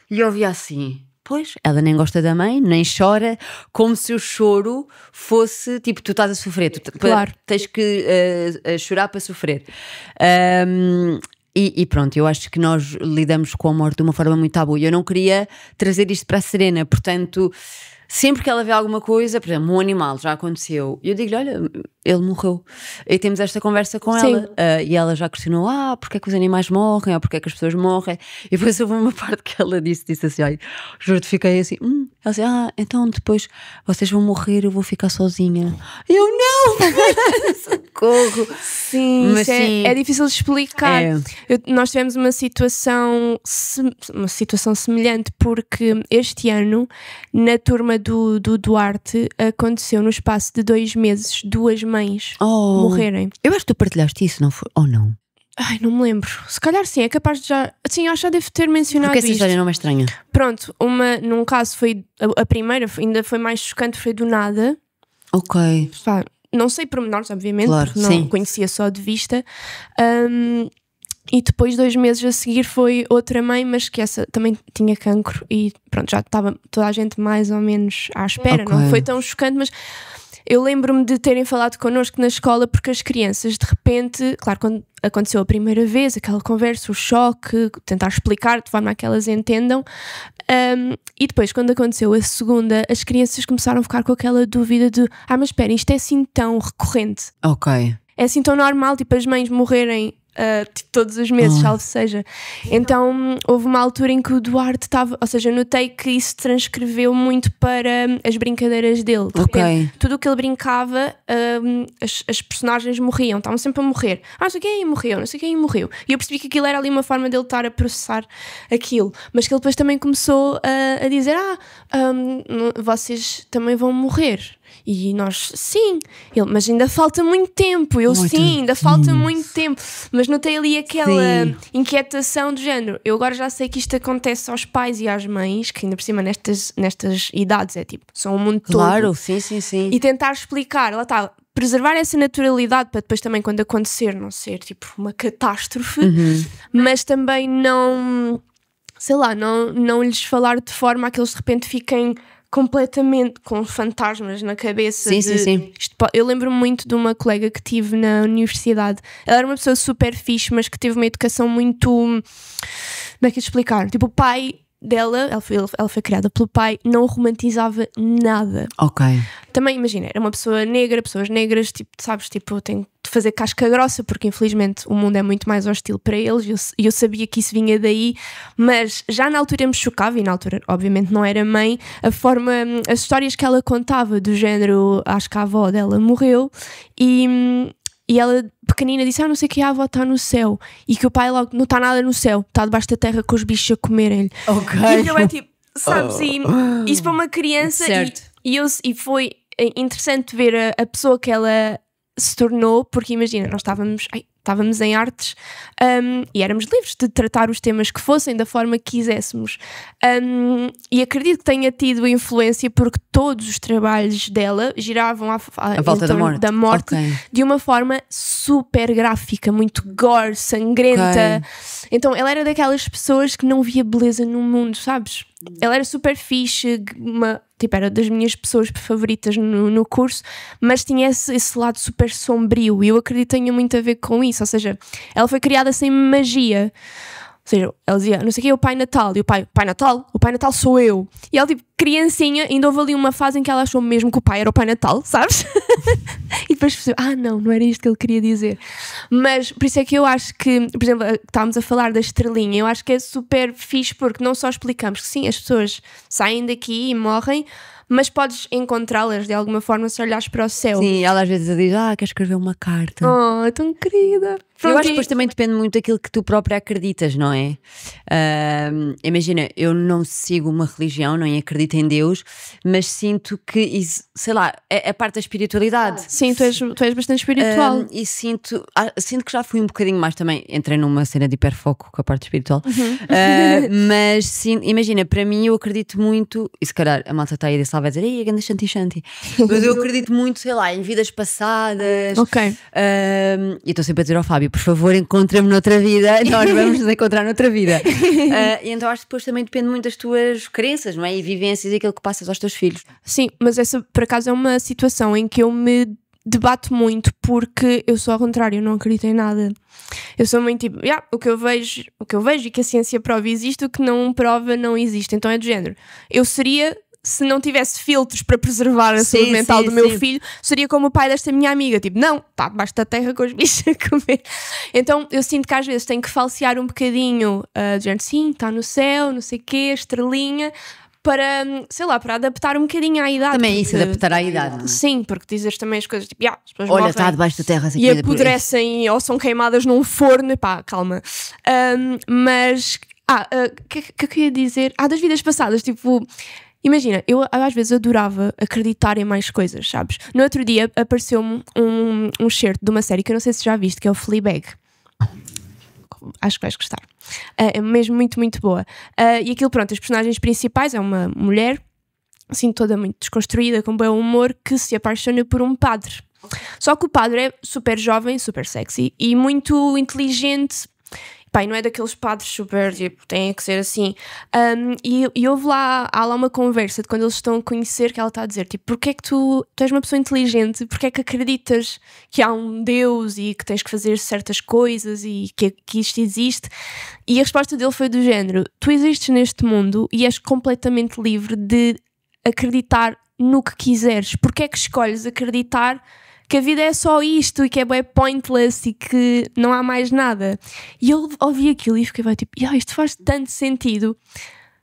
E eu ouvia assim: pois, ela nem gosta da mãe, nem chora, como se o choro fosse, tipo, tu estás a sofrer. Claro. Tens que chorar para sofrer. E pronto, eu acho que nós lidamos com a morte de uma forma muito tabu. E eu não queria trazer isto para a Serena, portanto... Sempre que ela vê alguma coisa, por exemplo, um animal já aconteceu, eu digo-lhe: olha, ele morreu. E temos esta conversa com ela. E ela já questionou: porque é que os animais morrem? Ou porque é que as pessoas morrem? E depois houve uma parte que ela disse assim: juro-te, fiquei assim. Ela disse: então depois vocês vão morrer, eu vou ficar sozinha. E eu: não! Socorro! Sim, mas sim, é difícil de explicar. Nós tivemos uma situação semelhante, porque este ano, na turma do Duarte, aconteceu no espaço de 2 meses 2 mães morrerem. Eu acho que tu partilhaste isso, não foi? Ou não? Ai, não me lembro. Se calhar sim, é capaz de já... Sim, acho que já devo ter mencionado porque essa história não é estranha. Pronto, num caso foi... A primeira ainda foi mais chocante, foi do nada. Ok. Não sei pormenores, obviamente, claro, porque não conhecia só de vista. E depois 2 meses a seguir foi outra mãe, mas que essa também tinha cancro. E pronto, já estava toda a gente mais ou menos à espera. Não foi tão chocante, mas eu lembro-me de terem falado connosco na escola, porque as crianças de repente, claro, quando aconteceu a primeira vez, aquela conversa, o choque, tentar explicar de forma a que elas entendam, e depois quando aconteceu a segunda, as crianças começaram a ficar com aquela dúvida de: mas espera, isto é assim tão recorrente? Ok. É assim tão normal, tipo, as mães morrerem todos os meses, salvo seja. Então houve uma altura em que o Duarte estava, ou seja, notei que isso transcreveu muito para as brincadeiras dele. Tudo o que ele brincava, as personagens morriam, estavam sempre a morrer. Não sei quem morreu, não sei quem morreu. E eu percebi que aquilo era ali uma forma dele estar a processar aquilo, mas que ele depois também começou a dizer: vocês também vão morrer. E nós: sim. Ele: mas ainda falta muito tempo. Eu: sim, ainda falta muito tempo. Mas notei ali aquela inquietação do género: eu agora já sei que isto acontece aos pais e às mães, que ainda por cima nestas idades é tipo, são o mundo todo. Claro, sim. E tentar explicar, lá está, preservar essa naturalidade para depois também, quando acontecer, não ser tipo uma catástrofe, mas também não sei lá, não lhes falar de forma a que eles de repente fiquem completamente com fantasmas na cabeça. Sim. Eu lembro-me muito de uma colega que tive na universidade. Ela era uma pessoa super fixe, mas que teve uma educação muito... Como é que eu te explicar? Tipo, o pai dela, ela foi criada pelo pai, não romantizava nada. Ok. Também, imagina, era uma pessoa negra, pessoas negras, tipo, sabes, tipo, tem de fazer casca grossa, porque infelizmente o mundo é muito mais hostil para eles, e eu sabia que isso vinha daí, mas já na altura me chocava, e na altura obviamente não era mãe, a forma, as histórias que ela contava, do género, acho que a avó dela morreu, e ela, pequenina, disse, não sei que a avó está no céu, e que o pai logo, não está nada no céu, está debaixo da terra com os bichos a comerem-lhe. Ok. E eu é tipo, sabes, e isso para uma criança, e foi interessante ver a pessoa que ela se tornou, porque imagina, nós estávamos em artes, e éramos livres de tratar os temas que fossem da forma que quiséssemos, e acredito que tenha tido influência porque todos os trabalhos dela giravam a volta da morte. Okay. De uma forma super gráfica, muito gore, sangrenta. Okay. Então ela era daquelas pessoas que não via beleza no mundo, sabes? Ela era super fixe, era das minhas pessoas favoritas no curso, mas tinha esse lado super sombrio, e eu acredito que tenha muito a ver com isso. Ou seja, ela foi criada sem magia. Ou seja, ela dizia, não sei o que é o Pai Natal, e o Pai Natal? O Pai Natal sou eu. E ela, tipo, criancinha, ainda houve ali uma fase em que ela achou mesmo que o pai era o Pai Natal, sabes? E depois percebeu, não era isto que ele queria dizer. Mas por isso é que eu acho que, por exemplo, estávamos a falar da estrelinha, eu acho que é super fixe, porque não só explicamos que sim, as pessoas saem daqui e morrem, mas podes encontrá-las de alguma forma se olhares para o céu. Sim, ela às vezes diz, quer escrever uma carta. Oh, tão querida. Eu acho que depois também depende muito daquilo que tu própria acreditas, não é? Imagina, eu não sigo uma religião, nem acredito em Deus, mas sinto que isso, sei lá, é parte da espiritualidade. Sim, tu és bastante espiritual. E sinto que já fui um bocadinho mais também, entrei numa cena de hiperfoco com a parte espiritual. Mas sim, imagina, para mim eu acredito muito, e se calhar a malta está aí desse lado vai dizer, ei, a grande Shanti, mas eu acredito muito, sei lá, em vidas passadas. Ok. E estou sempre a dizer ao Fábio, por favor, encontra-me noutra vida, nós vamos nos encontrar noutra vida. E então acho que depois também depende muito das tuas crenças, não é? E vivências e aquilo que passas aos teus filhos. Sim, mas essa por acaso é uma situação em que eu me debato muito, porque eu sou ao contrário, eu não acredito em nada. Eu sou muito tipo, o que eu vejo e que a ciência prova existe, o que não prova não existe. Então é do género, eu seria... Se não tivesse filtros para preservar a saúde mental do meu filho, seria como o pai desta minha amiga, tipo, não, está debaixo da terra com os bichos a comer. Então eu sinto que às vezes tenho que falsear um bocadinho, dizendo sim, está no céu, não sei o quê, estrelinha, para, sei lá, para adaptar um bocadinho à idade. Também porque, isso, adaptar à idade. Sim, porque dizes também as coisas, tipo, as pessoas olha, está debaixo da terra e apodrecem ou são queimadas num forno, pá, calma. Mas, que eu queria dizer? Das vidas passadas, tipo... Imagina, eu às vezes adorava acreditar em mais coisas, sabes? No outro dia apareceu-me um certo de uma série que eu não sei se já viste, que é o Fleabag. Acho que vais gostar. É mesmo muito, muito boa. E aquilo, pronto, as personagens principais é uma mulher, assim, toda muito desconstruída, com bom humor, que se apaixona por um padre. Só que o padre é super jovem, super sexy e muito inteligente. Pai, não é daqueles padres super, tipo, têm que ser assim. E há lá uma conversa de quando eles estão a conhecer, que ela está a dizer, tipo, porque é que tu és uma pessoa inteligente, porque é que acreditas que há um Deus e que tens que fazer certas coisas e que isto existe? E a resposta dele foi do género, tu existes neste mundo e és completamente livre de acreditar no que quiseres. Porque é que escolhes acreditar que a vida é só isto e que é bem pointless e que não há mais nada? E eu ouvi aquilo e fiquei tipo, isto faz tanto sentido,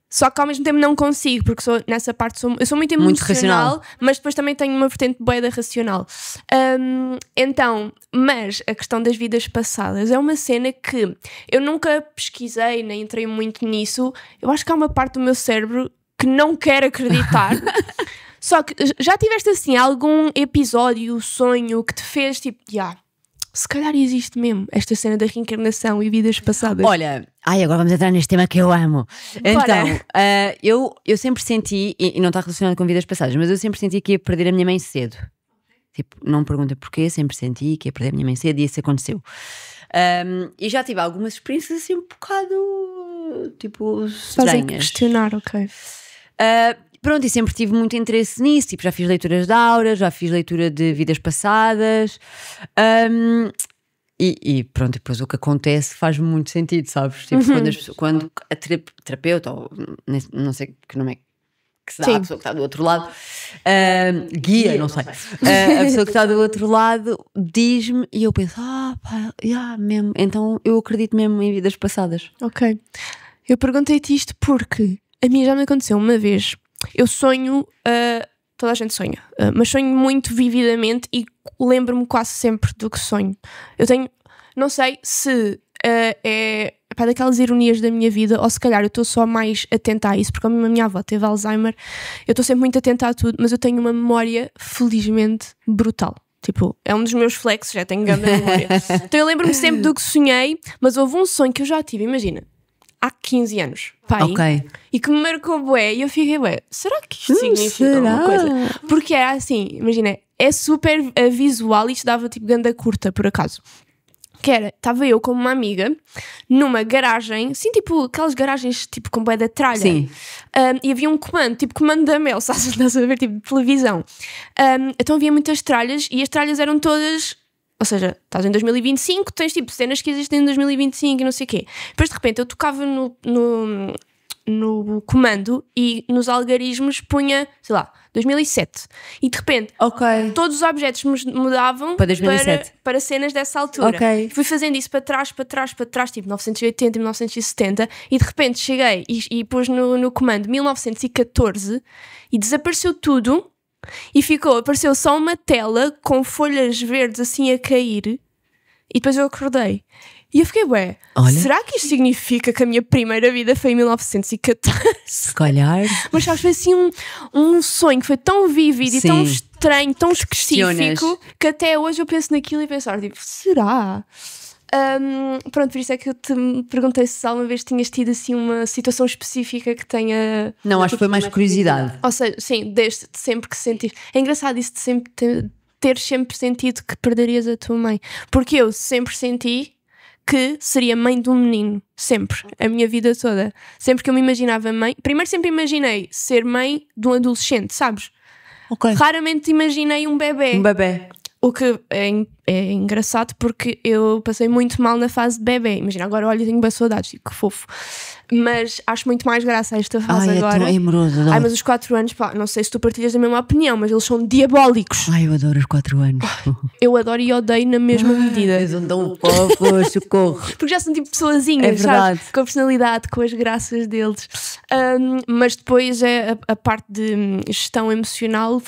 só que ao mesmo tempo não consigo, porque nessa parte eu sou muito emocional, mas depois também tenho uma vertente bué da racional. Então, mas a questão das vidas passadas é uma cena que eu nunca pesquisei, nem entrei muito nisso. Eu acho que há uma parte do meu cérebro que não quer acreditar. Só que já tiveste assim algum episódio, sonho que te fez tipo, se calhar existe mesmo esta cena da reencarnação e vidas passadas? Olha, agora vamos entrar neste tema que eu amo. Então, eu sempre senti, e não está relacionado com vidas passadas, mas eu sempre senti que ia perder a minha mãe cedo. Tipo, não me pergunta porquê, sempre senti que ia perder a minha mãe cedo e isso aconteceu. E já tive algumas experiências assim um bocado tipo, Fazem estranhas. questionar, ok. Pronto, e sempre tive muito interesse nisso, tipo, já fiz leituras de auras, já fiz leitura de vidas passadas, e pronto, depois o que acontece faz muito sentido, sabes? Tipo, quando a terapeuta, ou não sei que nome é que se dá à pessoa que está do outro lado, guia, não sei, a pessoa que está do outro lado diz-me, e eu penso, pá, mesmo, então eu acredito mesmo em vidas passadas. Ok. Eu perguntei-te isto porque a mim já me aconteceu uma vez. Eu sonho, toda a gente sonha, mas sonho muito vividamente e lembro-me quase sempre do que sonho. Eu tenho, não sei se é para daquelas ironias da minha vida, ou se calhar eu estou só mais atenta a isso, porque como a minha avó teve Alzheimer, eu estou sempre muito atenta a tudo, mas eu tenho uma memória felizmente brutal. Tipo, é um dos meus flexos, já tenho grande memória. Então eu lembro-me sempre do que sonhei, mas houve um sonho que eu já tive, imagina, há 15 anos, pai, e que me marcou bué, e eu fiquei bué, será que isto significa alguma coisa? Porque era assim, imagina, é super visual, e isto dava tipo ganda curta, por acaso. Que era, estava eu com uma amiga numa garagem, assim tipo aquelas garagens tipo com bué da tralha. Sim. E havia um comando, tipo comando da Mel, estás a ver, tipo de televisão. Então havia muitas tralhas e as tralhas eram todas, ou seja, estás em 2025, tens tipo cenas que existem em 2025 e não sei o quê. Depois de repente eu tocava no comando e nos algarismos punha, sei lá, 2007. E de repente todos os objetos mudavam para 2007. Para cenas dessa altura. Ok. Fui fazendo isso para trás, tipo 1980 e 1970, e de repente cheguei e pus no comando 1914 e desapareceu tudo e apareceu só uma tela com folhas verdes assim a cair, e depois eu acordei. E eu fiquei, será que isto significa que a minha primeira vida foi em 1914? Se calhar. Mas sabes, foi assim um sonho que foi tão vívido e tão estranho, tão específico, que até hoje eu penso naquilo e pensar, tipo, será? Pronto, por isso é que eu te perguntei se alguma vez tinhas tido assim uma situação específica que tenha... Não, acho que foi mais curiosidade. Ou seja, sim, desde sempre que sentires. É engraçado isso de sempre ter sempre sentido que perderias a tua mãe. Porque eu sempre senti que seria mãe de um menino, sempre, a minha vida toda. Sempre que eu me imaginava mãe, primeiro sempre imaginei ser mãe de um adolescente, sabes? Raramente imaginei um bebê. Um bebê. O que é engraçado porque eu passei muito mal na fase de bebê. Imagina, agora olha, tenho bem saudades, que fofo. Mas acho muito mais graça a esta fase agora. É amoroso, adoro. Mas os 4 anos, pá, não sei se tu partilhas da mesma opinião, mas eles são diabólicos. Eu adoro os 4 anos. Eu adoro e odeio na mesma medida. Eles andam fofos, socorro. Porque já são tipo pessoazinhas, sabes? Com a personalidade, com as graças deles. Mas depois a parte de gestão emocional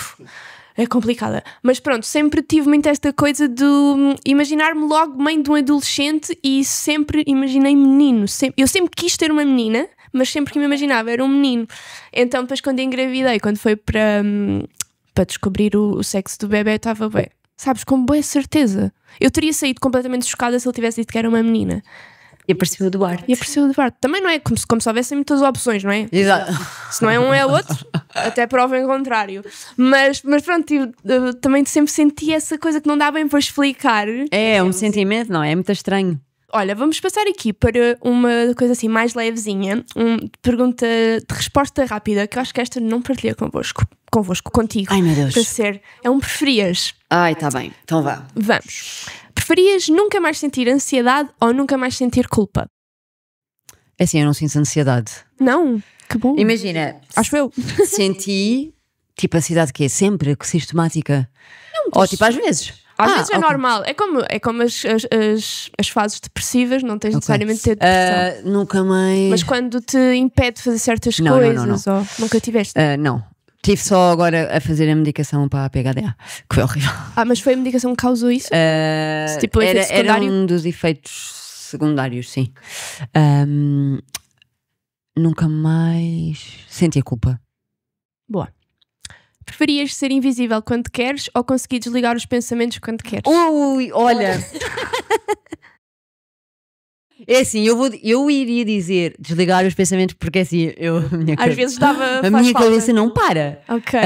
é complicada. Mas pronto, sempre tive muito esta coisa de imaginar-me logo mãe de um adolescente e sempre imaginei menino. Eu sempre quis ter uma menina, mas sempre que me imaginava era um menino. Então depois quando engravidei, quando foi para descobrir o sexo do bebê, estava bem, sabes, com boa certeza. Eu teria saído completamente chocada se ele tivesse dito que era uma menina. E apareceu o Eduardo. Também não é como se houvessem muitas opções, não é? Exato. Se não é um, é outro. Até prova em contrário. Mas pronto, eu também sempre senti essa coisa que não dá bem para explicar. É um sentimento, não é? É muito estranho. Olha, vamos passar aqui para uma coisa assim mais levezinha. Pergunta de resposta rápida, que eu acho que esta não partilhei contigo. Ai, meu Deus. Para ser, é um preferias. Tá bem. Então vá. Vamos. Preferias nunca mais sentir ansiedade ou nunca mais sentir culpa? É assim, eu não sinto ansiedade. Não? Que bom. Imagina. Acho eu. Senti, tipo, ansiedade que é sempre, que sistemática. Ou tipo, às vezes. Às vezes é normal. É como as fases depressivas, não tens necessariamente de ter depressão. Nunca mais. Mas quando te impede de fazer certas coisas, ou nunca tiveste? Não. Tive só agora a fazer a medicação para a PHDA, que foi horrível. Mas foi a medicação que causou isso? Tipo, era um dos efeitos secundários, sim. Nunca mais senti a culpa. Boa. Preferias ser invisível quando queres ou conseguir desligar os pensamentos quando queres? Ui, olha... É assim, eu iria dizer desligar os pensamentos porque assim, às vezes dava. A minha cabeça não para. Ok.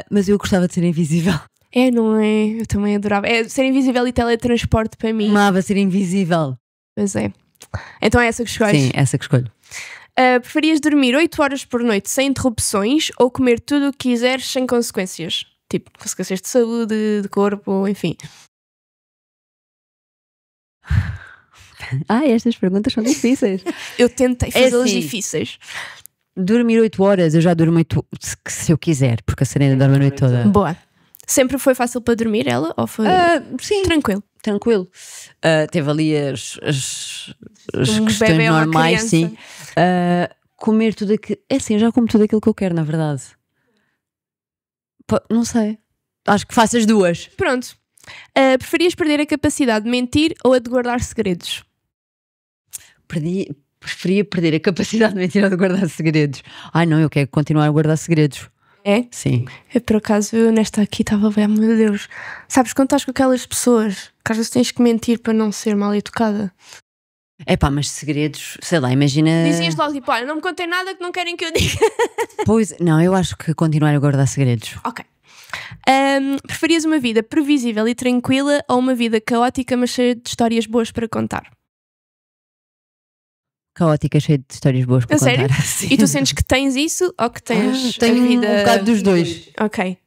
Mas eu gostava de ser invisível. Não é? Eu também adorava. Ser invisível e teletransporte para mim. Amava ser invisível. Pois é. Então é essa que escolhes? Sim, essa que escolho. Preferias dormir 8 horas por noite sem interrupções ou comer tudo o que quiseres sem consequências? Tipo, consequências de saúde, de corpo, enfim. Estas perguntas são difíceis. Eu tentei fazê-las assim, difíceis. Dormir 8 horas, eu já durmo 8 se eu quiser, porque a Serena dorme a noite toda. Boa. Sempre foi fácil para dormir ela? Ou foi Sim, tranquilo? Teve ali as questões bebé ou uma normais, criança. sim. Comer tudo aquilo. É assim, eu já como tudo aquilo que eu quero, na verdade. Não sei. Acho que faço as duas. Pronto. Preferias perder a capacidade de mentir ou a de guardar segredos? Preferia perder a capacidade de mentir ou de guardar segredos. Ai não, eu quero continuar a guardar segredos. É? Sim. Eu, por acaso, eu nesta aqui estava bem, meu Deus. Sabes, quando estás com aquelas pessoas que às vezes tens que mentir para não ser mal educada. Mas segredos, sei lá, imagina. Dizias logo, tipo, olha, não me contem nada que não querem que eu diga. Pois, não, eu acho que continuar a guardar segredos. Ok. Preferias uma vida previsível e tranquila ou uma vida caótica, mas cheia de histórias boas para contar? Caótica, cheia de histórias boas para A sério? contar. Sim. E tu sentes que tens isso ou que tens Tenho a vida... um bocado dos dois. Ok.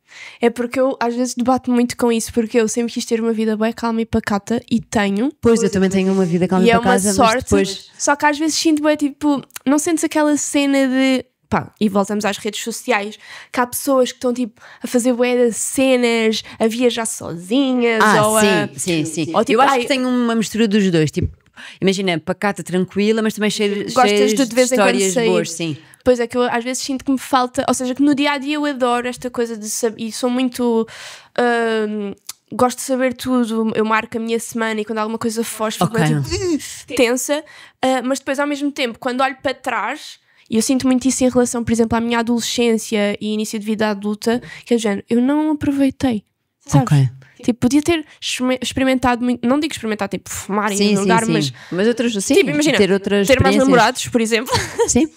É porque eu às vezes debato muito com isso, porque eu sempre quis ter uma vida bem calma e pacata e tenho. Pois, eu também tenho uma vida calma E é para uma casa, sorte, mas depois... só que às vezes sinto bem, tipo, não sentes aquela cena de... Pá, e voltamos às redes sociais, que há pessoas que estão tipo a fazer bué de cenas, a viajar sozinhas, ou sim. ou, tipo, eu acho que tenho uma mistura dos dois, tipo, imagina, pacata, tranquila, mas também cheia gostas de vez em quando histórias sair. boas, sim. Pois é que eu às vezes sinto que me falta, ou seja, que no dia a dia eu adoro esta coisa de saber, e sou muito gosto de saber tudo, eu marco a minha semana e quando alguma coisa foge fico tipo, tensa, mas depois ao mesmo tempo, quando olho para trás, e eu sinto muito isso em relação, por exemplo, à minha adolescência e início de vida adulta, que é do género, eu não aproveitei, sabes? Tipo, podia ter experimentado muito, não digo experimentar, tipo, fumar em um lugar, mas outras, sim, tipo, imagina, ter mais namorados, por exemplo. Sim.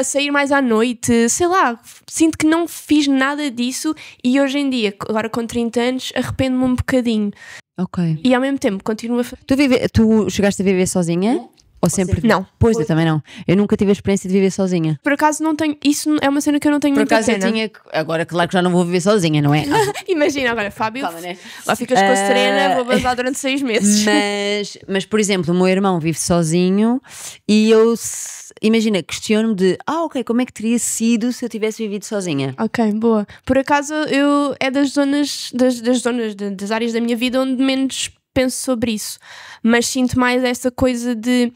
Sair mais à noite, sei lá, sinto que não fiz nada disso e hoje em dia, agora com 30 anos, arrependo-me um bocadinho. Ok. E ao mesmo tempo continuo a fazer. Tu chegaste a viver sozinha? Ou sempre? Não. Pois, eu também não. Eu nunca tive a experiência de viver sozinha. Por acaso não tenho, isso é uma cena que eu não tenho Por muita acaso pena. eu tinha. Agora, claro que já não vou viver sozinha, não é? Imagina agora, Fábio, Calma, né? lá ficas com a Serena, vou bazar durante 6 meses. Mas, por exemplo, o meu irmão vive sozinho e eu, imagina, questiono-me de ok, como é que teria sido se eu tivesse vivido sozinha? Ok, boa. Por acaso eu é das zonas, das áreas da minha vida onde menos penso sobre isso, mas sinto mais essa coisa de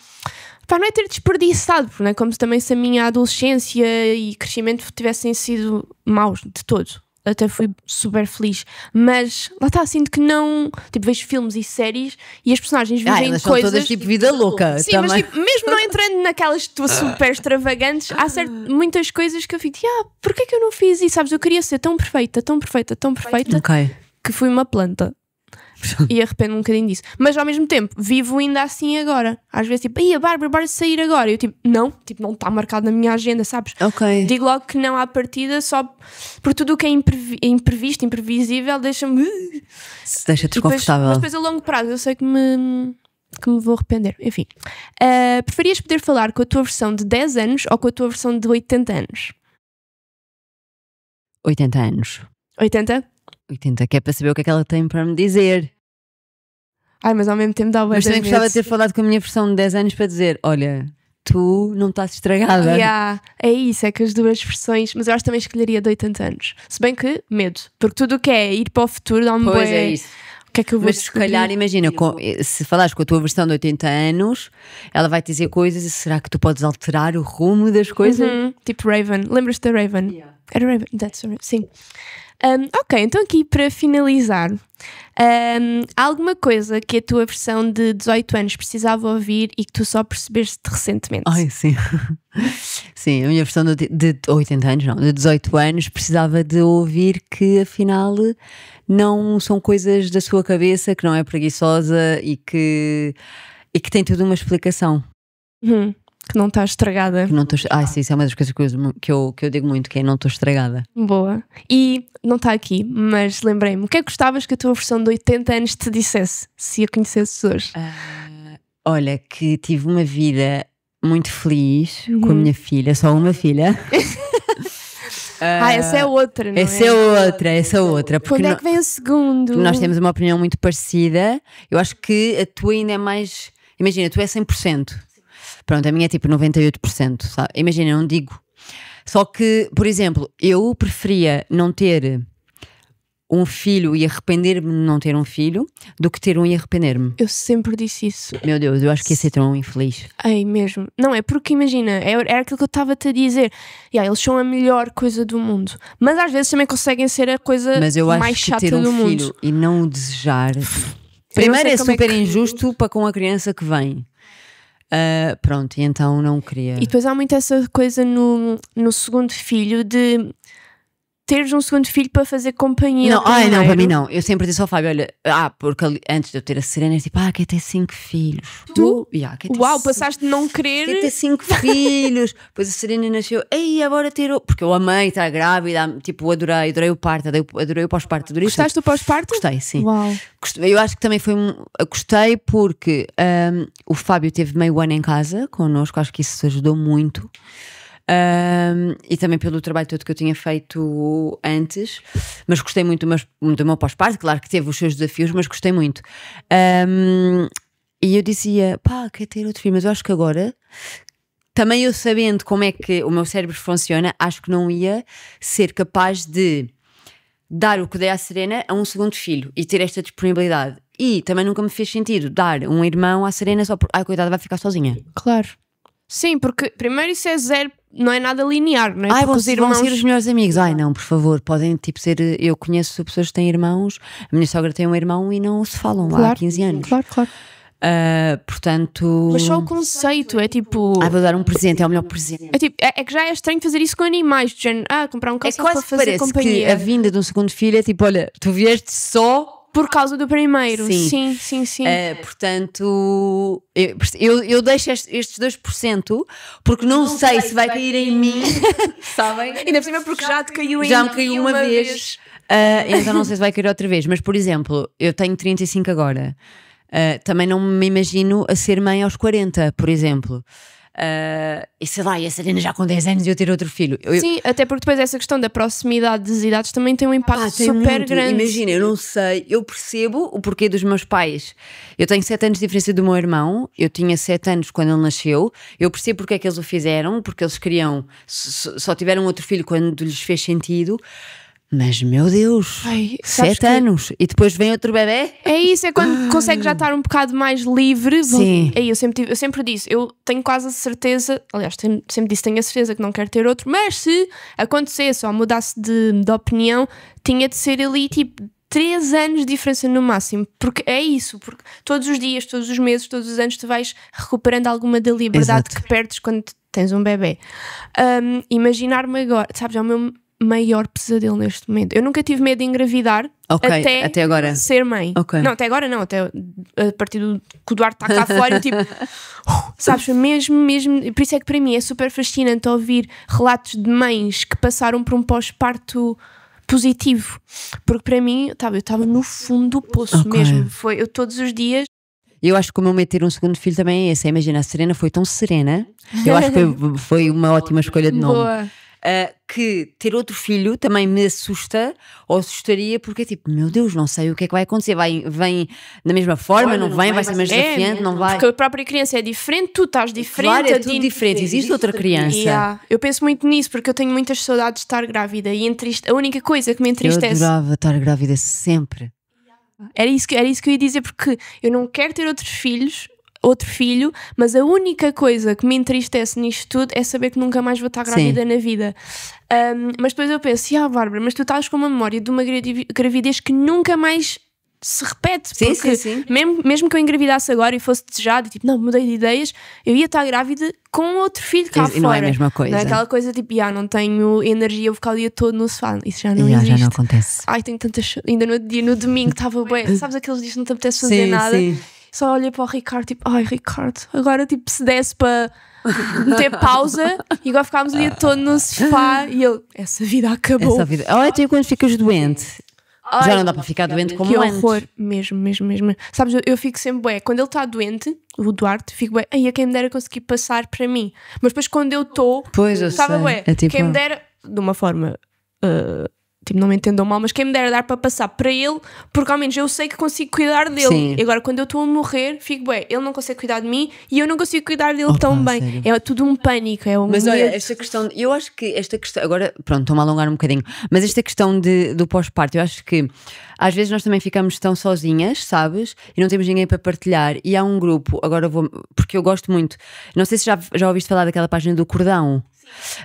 não é ter desperdiçado, porque não é como se a minha adolescência e crescimento tivessem sido maus de todo. Até fui super feliz, mas lá está, sinto que não, tipo, vejo filmes e séries e as personagens vivem elas coisas são todas tipo vida louca. sim, também. mas tipo, mesmo não entrando naquelas que tu super extravagantes, há muitas coisas que eu fico, porquê que eu não fiz isso? Sabes, eu queria ser tão perfeita Ok. que fui uma planta. E arrependo um bocadinho disso. Mas ao mesmo tempo, vivo ainda assim agora. Às vezes tipo, a Bárbara, bora sair agora. Eu tipo, não está marcado na minha agenda, sabes? Ok. Digo logo que não à partida, só por tudo o que é imprevisto, imprevisível, deixa-me Deixa desconfortável. mas depois a longo prazo eu sei que me vou arrepender. Enfim. Preferias poder falar com a tua versão de 10 anos ou com a tua versão de 80 anos? 80 anos. 80? 80, que é para saber o que é que ela tem para me dizer. Ai, mas ao mesmo tempo dá o Mas também gostava de ter falado com a minha versão de 10 anos para dizer, olha, tu não estás estragada. É isso, é que as duas versões, mas eu acho que também escolheria de 80 anos. Se bem que, medo, porque tudo o que é ir para o futuro dá-me Pois bué. é isso. O que é que eu vou Mas se calhar, imagina, se falares com a tua versão de 80 anos, ela vai te dizer coisas e será que tu podes alterar o rumo das coisas? Tipo Raven, lembras-te da Raven? Yeah. Era Raven, that's right. Sim. Ok, então aqui para finalizar, há alguma coisa que a tua versão de 18 anos precisava ouvir e que tu só percebeste recentemente? Ai, sim. Sim, a minha versão de 80 anos, não, de 18 anos, precisava de ouvir que afinal não são coisas da sua cabeça, que não é preguiçosa e que tem tudo uma explicação. Que não está estragada. Que não tô, sim, isso é uma das coisas que eu digo muito, que é não estou estragada. Boa. E não está aqui, mas lembrei-me, o que é que gostavas que a tua versão de 80 anos te dissesse, se a conhecesses hoje? Olha, que tive uma vida muito feliz com a minha filha, só uma filha. Essa é outra, não essa é outra. Quando é que vem o segundo? Nós temos uma opinião muito parecida. Eu acho que a tua ainda é mais. Imagina, tu é 100%. Pronto, a minha é tipo 98%. Sabe? Imagina, eu não digo. Só que, por exemplo, eu preferia não ter um filho e arrepender-me de não ter um filho do que ter um e arrepender-me. Eu sempre disse isso. Meu Deus, eu acho que ia ser tão infeliz. Ai, mesmo. Não, é porque imagina, era aquilo que eu estava-te a dizer. Eles são a melhor coisa do mundo. Mas às vezes também conseguem ser a coisa Mas eu acho mais que chata ter um do filho mundo. e não o desejar. Primeiro é super injusto para com a criança que vem. Pronto, e então não queria. E depois há muito essa coisa no segundo filho de teres um segundo filho para fazer companhia. Não, não, para mim não. Eu sempre disse ao Fábio: olha, porque antes de eu ter a Serena, eu tipo, quer ter 5 filhos. Tu? Uau, passaste de não querer. Quer ter 5 filhos. Depois a Serena nasceu, agora ter. Porque eu amei estar grávida, tipo, adorei o parto, adorei o pós-parto. Gostaste do pós-parto? Gostei, sim. Uau. Eu acho que também gostei porque o Fábio teve meio ano em casa connosco, acho que isso ajudou muito. E também pelo trabalho todo que eu tinha feito antes, mas gostei muito do meu pós-parto. Claro que teve os seus desafios, mas gostei muito. E eu dizia, quer ter outro filho, mas eu acho que agora, também eu sabendo como é que o meu cérebro funciona, acho que não ia ser capaz de dar o que dei à Serena a um segundo filho e ter esta disponibilidade. E também nunca me fez sentido dar um irmão à Serena só porque, coitada, vai ficar sozinha. Claro. Sim, porque primeiro isso é zero, não é nada linear, não é? Vão ser os melhores amigos. Não, por favor, podem tipo ser. Eu conheço pessoas que têm irmãos, a minha sogra tem um irmão e não se falam há 15 anos. Claro. Portanto. Mas só o conceito é tipo. Vou dar um presente, é o melhor presente. É que já é estranho fazer isso com animais, do género, comprar um cão para fazer companhia. Que a vinda de um segundo filho é tipo, olha, tu vieste só. Por causa do primeiro, sim. Portanto, eu deixo estes 2% porque não sei se vai cair em mim, sabem? Ainda por cima porque já te caiu em mim. Já me caiu uma vez. Então não sei se vai cair outra vez. Mas, por exemplo, eu tenho 35 agora. Também não me imagino a ser mãe aos 40, por exemplo. E sei lá, e a Serena já com 10 anos e eu ter outro filho. Sim, até porque depois essa questão da proximidade das idades também tem um impacto super grande. Imagina, eu não sei, eu percebo o porquê dos meus pais. Eu tenho 7 anos de diferença do meu irmão, eu tinha 7 anos quando ele nasceu, eu percebo porque é que eles o fizeram, porque eles queriam, só tiveram outro filho quando lhes fez sentido. Mas, meu Deus, 7 anos e depois vem outro bebê? É isso, é quando consegue já estar um bocado mais livre. Sim. Eu sempre disse, eu tenho quase a certeza, aliás, sempre disse, tenho a certeza que não quero ter outro, mas se acontecesse ou mudasse de opinião, tinha de ser ali tipo 3 anos de diferença no máximo, porque é isso, porque todos os dias, todos os meses, todos os anos tu vais recuperando alguma da liberdade que perdes quando tens um bebê. Imaginar-me agora, sabes, é o meu maior pesadelo neste momento. Eu nunca tive medo de engravidar até agora. Ser mãe. Não, até agora não, até a partir do que o Duarte está cá fora, eu tipo, sabes, mesmo, por isso é que para mim é super fascinante ouvir relatos de mães que passaram por um pós-parto positivo, porque para mim eu estava no fundo do poço mesmo. Foi eu todos os dias. Eu acho que o meu medo de ter um segundo filho também é esse. Imagina, a Serena foi tão serena. Eu acho que foi uma ótima escolha de nome. Boa. Que ter outro filho também me assusta ou assustaria, porque é tipo, meu Deus, não sei o que é que vai acontecer. Vem da mesma forma, não vem, vai ser mais desafiante, não vai. Porque a própria criança é diferente, tu estás diferente. Claro, é tudo diferente, existe outra criança. Eu penso muito nisso porque eu tenho muitas saudades de estar grávida e a única coisa que me entristece. Eu adorava estar grávida sempre. Era isso que eu ia dizer, porque eu não quero ter outro filho, mas a única coisa que me entristece nisto tudo é saber que nunca mais vou estar grávida na vida. Mas depois eu penso, Bárbara, mas tu estás com uma memória de uma gravidez que nunca mais se repete. Sim. Mesmo que eu engravidasse agora e fosse desejado, tipo, não, mudei de ideias, eu ia estar grávida com outro filho cá fora. Não é a mesma coisa. Não é aquela coisa tipo, não tenho energia, eu vou ficar o dia todo no sofá. Isso já não existe. Já não acontece. Tenho tantas. Ainda no domingo estava bem. Sabes aqueles dias que não te apetece fazer nada? Sim. Só olhei para o Ricardo, tipo, Ricardo, agora tipo, se desse para meter pausa e agora ficámos o dia todo no sofá e ele, essa vida acabou. Então quando ficas doente, Já não dá para ficar doente como que antes. horror, mesmo. Sabes, eu fico sempre bué, quando ele está doente, o Duarte, fico bué, ai, a quem me dera conseguir passar para mim. Mas depois quando eu estou, Pois, eu estava sei. bué, É tipo, quem me dera, de uma forma, tipo, não me entendam mal, mas quem me dera dar para passar para ele, porque ao menos eu sei que consigo cuidar dele. Sim. E agora quando eu estou a morrer, fico bué, ele não consegue cuidar de mim e eu não consigo cuidar dele Opa, tão bem. sério? É tudo um pânico, é um Mas medo. olha, esta questão, eu acho que esta questão, agora pronto, estou-me a alongar um bocadinho, mas esta questão do pós-parto, eu acho que às vezes nós também ficamos tão sozinhas, sabes? E não temos ninguém para partilhar. E há um grupo, agora vou, porque eu gosto muito, não sei se já ouviste falar daquela página do Cordão.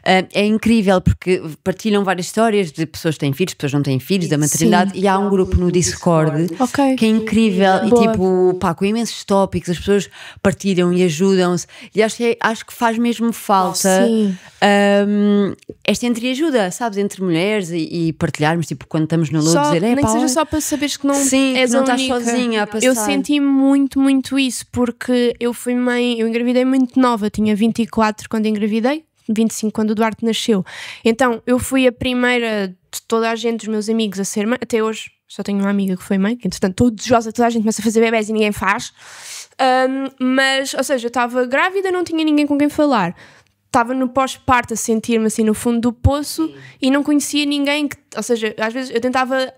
É incrível porque partilham várias histórias de pessoas que têm filhos, pessoas que não têm filhos, da maternidade. Sim. E há um grupo no Discord Ok. que é incrível Boa. e tipo, pá, com imensos tópicos, as pessoas partilham e ajudam-se. E acho que faz mesmo falta Sim. esta entreajuda, sabes, entre mulheres e partilharmos, tipo, quando estamos no luto, dizer, nem pá, que seja olha, só para saberes que não sim, és que não a estás única. sozinha a passar. Eu senti muito isso, porque eu fui mãe, eu engravidei muito nova, tinha 24 quando engravidei, 25 quando o Duarte nasceu. Então eu fui a primeira de toda a gente, dos meus amigos, a ser mãe. Até hoje só tenho uma amiga que foi mãe, que entretanto toda a gente começa a fazer bebés e ninguém faz. Mas, ou seja, eu estava grávida, não tinha ninguém com quem falar. Estava no pós-parto a sentir-me assim no fundo do poço e não conhecia ninguém que, ou seja, às vezes eu tentava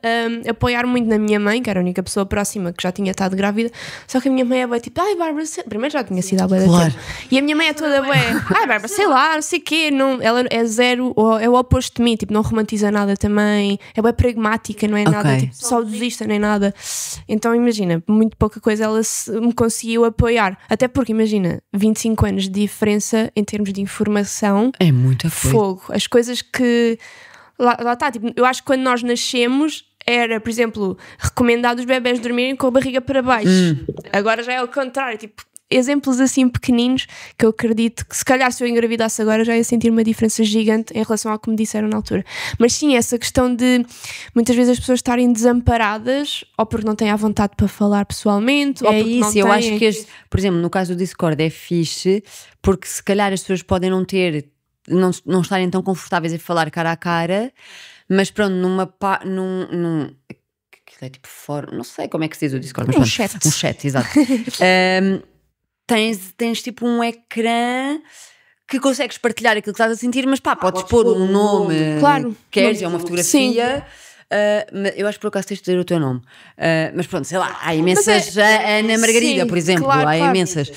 apoiar muito na minha mãe, que era a única pessoa próxima que já tinha estado grávida, só que a minha mãe é bem tipo, ai Bárbara, primeiro já tinha sido há bué de Claro. tempo. E a minha mãe é toda bué, ai Bárbara, sei lá, não sei o quê, não, ela é zero, é o oposto de mim, tipo, não romantiza nada também, é bué pragmática, não é nada, Ok. tipo, saudosista, nem nada. Então imagina, muito pouca coisa ela me conseguiu apoiar, até porque imagina, 25 anos de diferença em termos de informação. É muita coisa. Fogo. As coisas que. Lá está, tipo, eu acho que quando nós nascemos era, por exemplo, recomendado os bebés dormirem com a barriga para baixo. Agora já é o contrário, tipo, exemplos assim pequeninos que eu acredito que se calhar se eu engravidasse agora já ia sentir uma diferença gigante em relação ao que me disseram na altura. Mas sim, essa questão de muitas vezes as pessoas estarem desamparadas ou porque não têm a vontade para falar pessoalmente ou É porque não isso, eu têm. acho que, por exemplo, no caso do Discord é fixe, porque se calhar as pessoas podem não estarem tão confortáveis a falar cara a cara, mas pronto, num aquilo é tipo fórum, não sei como é que se diz o Discord, mas Um pronto, chat. um chat, exato. Tens tipo um ecrã que consegues partilhar aquilo que estás a sentir, mas pá, podes pôr um nome, Claro. que queres, é uma fotografia. Eu acho que por acaso tens de dizer o teu nome, mas pronto, sei lá, há imensas. A Ana Margarida, Sim, por exemplo, claro, há claro. imensas.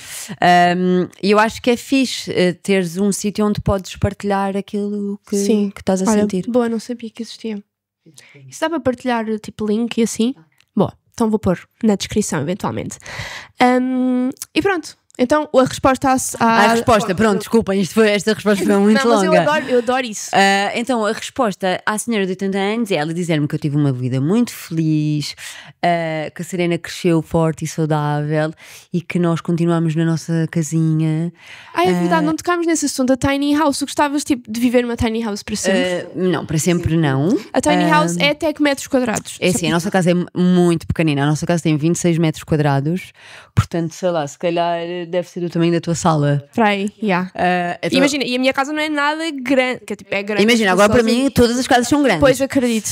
E eu acho que é fixe teres um sítio onde podes partilhar aquilo que estás a Olha, sentir. boa, não sabia que existia. Isso dá para partilhar tipo link e assim? Boa, então vou pôr na descrição eventualmente. E pronto, então a resposta A resposta, pronto, desculpem, esta resposta foi muito não, mas longa. eu adoro isso. Então a resposta à senhora de 80 anos é ela dizer-me que eu tive uma vida muito feliz, que a Serena cresceu forte e saudável e que nós continuamos na nossa casinha. É verdade, não tocámos nesse assunto da Tiny House. Tu gostavas tipo, de viver numa Tiny House para sempre? Não, para sempre não. A Tiny House é até que metros quadrados? É assim, a nossa casa é muito pequenina. A nossa casa tem 26 metros quadrados, portanto, sei lá, se calhar deve ser do tamanho da tua sala. Para aí, yeah. Então- Imagina, e a minha casa não é nada grande, que é, tipo, é grande. Imagina, agora para mim todas as casas são grandes. Pois acredito.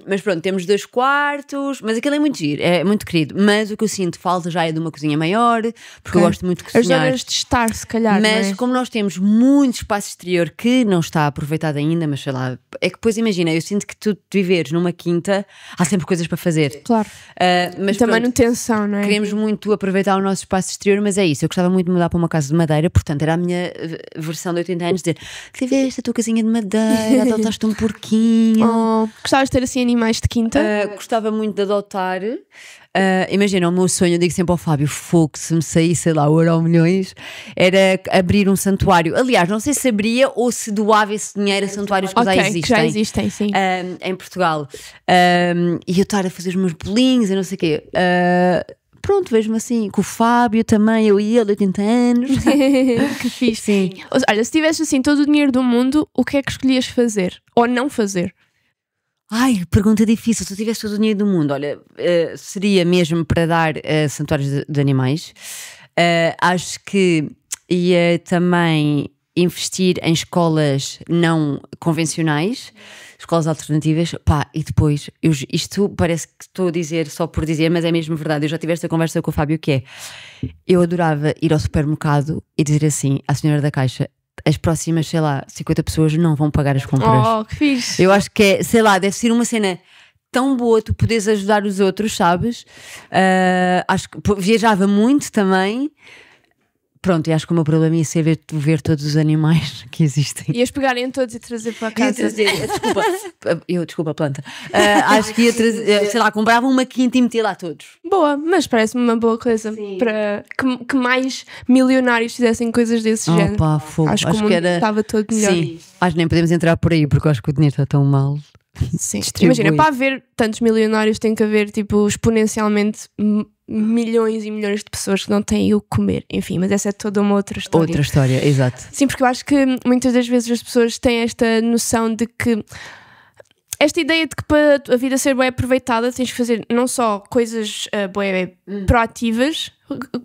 Mas pronto, temos 2 quartos, mas aquilo é muito giro, é muito querido. Mas o que eu sinto falta já é de uma cozinha maior, porque eu gosto muito de As cozinhar. zonas de estar, se calhar. Mas não é? como nós temos muito espaço exterior que não está aproveitado ainda, mas sei lá, é que depois imagina, eu sinto que tu viveres numa quinta, há sempre coisas para fazer. Claro. Mas Também pronto, manutenção, não é? queremos muito aproveitar o nosso espaço exterior, mas é isso, eu gostava muito de mudar para uma casa de madeira, portanto era a minha versão de 80 anos, dizer, tiveste a tua casinha de madeira, adotaste um porquinho. Gostavas de ter assim animais de quinta? Gostava muito de adotar. Imagina, o meu sonho, eu digo sempre ao Fábio, fogo, se me saísse, sei lá, o Euro Milhões, era abrir um santuário. Aliás, não sei se abria ou se doava esse dinheiro a santuários que já existem. Que já existem, sim. Em Portugal. E eu estar a fazer os meus bolinhos e não sei o quê. Pronto, vejo-me assim, com o Fábio também, eu e ele, 80 anos. Que fixe. Sim. Olha, se tivesse assim todo o dinheiro do mundo, o que é que escolhias fazer? Ou não fazer? Ai, pergunta difícil. Se eu tivesse todo o dinheiro do mundo, olha, seria mesmo para dar santuários de animais. Acho que ia também investir em escolas não convencionais. escolas alternativas, pá, e depois, isto parece que estou a dizer só por dizer, mas é mesmo verdade. Eu já tive esta conversa com o Fábio, que é, eu adorava ir ao supermercado e dizer assim à senhora da caixa: as próximas, sei lá, 50 pessoas não vão pagar as compras. Oh, que fixe. Eu acho que é, sei lá, deve ser uma cena tão boa tu poderes ajudar os outros, sabes? Acho que viajava muito também. Pronto, e acho que o meu problema ia ser ver todos os animais que existem. Ias pegarem todos e trazer para casa. Desculpa, planta. Acho que ia trazer, sei lá, comprava uma quinta e metia lá todos. Boa, mas parece-me uma boa coisa para que mais milionários fizessem coisas desse género. Pá, fogo. Acho que o mundo estava todo melhor. Sim, acho que nem podemos entrar por aí porque eu acho que o dinheiro está tão mal. Sim. Imagina, para haver tantos milionários tem que haver tipo exponencialmente milhões e milhões de pessoas que não têm o que comer. Enfim, mas essa é toda uma outra história. Outra história, exato. Sim, porque eu acho que muitas das vezes as pessoas têm esta noção de que esta ideia de que para a vida ser bem aproveitada tens que fazer não só coisas bem proativas,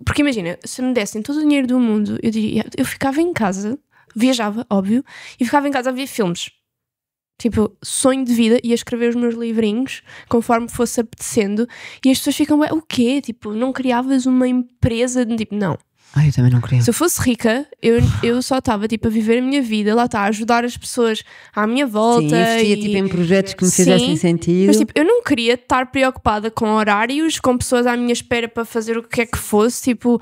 porque imagina, se me dessem todo o dinheiro do mundo, eu diria, eu ficava em casa, viajava, óbvio, e ficava em casa a ver filmes. Tipo, sonho de vida, ia escrever os meus livrinhos conforme fosse apetecendo, e as pessoas ficam, o quê? Tipo, não criavas uma empresa? Tipo, não. Eu também não queria. Se eu fosse rica, eu só estava tipo a viver a minha vida, lá está, a ajudar as pessoas à minha volta. Sim, investia tipo em projetos que me fizessem sentido. Mas tipo, eu não queria estar preocupada com horários, com pessoas à minha espera para fazer o que é que fosse, tipo...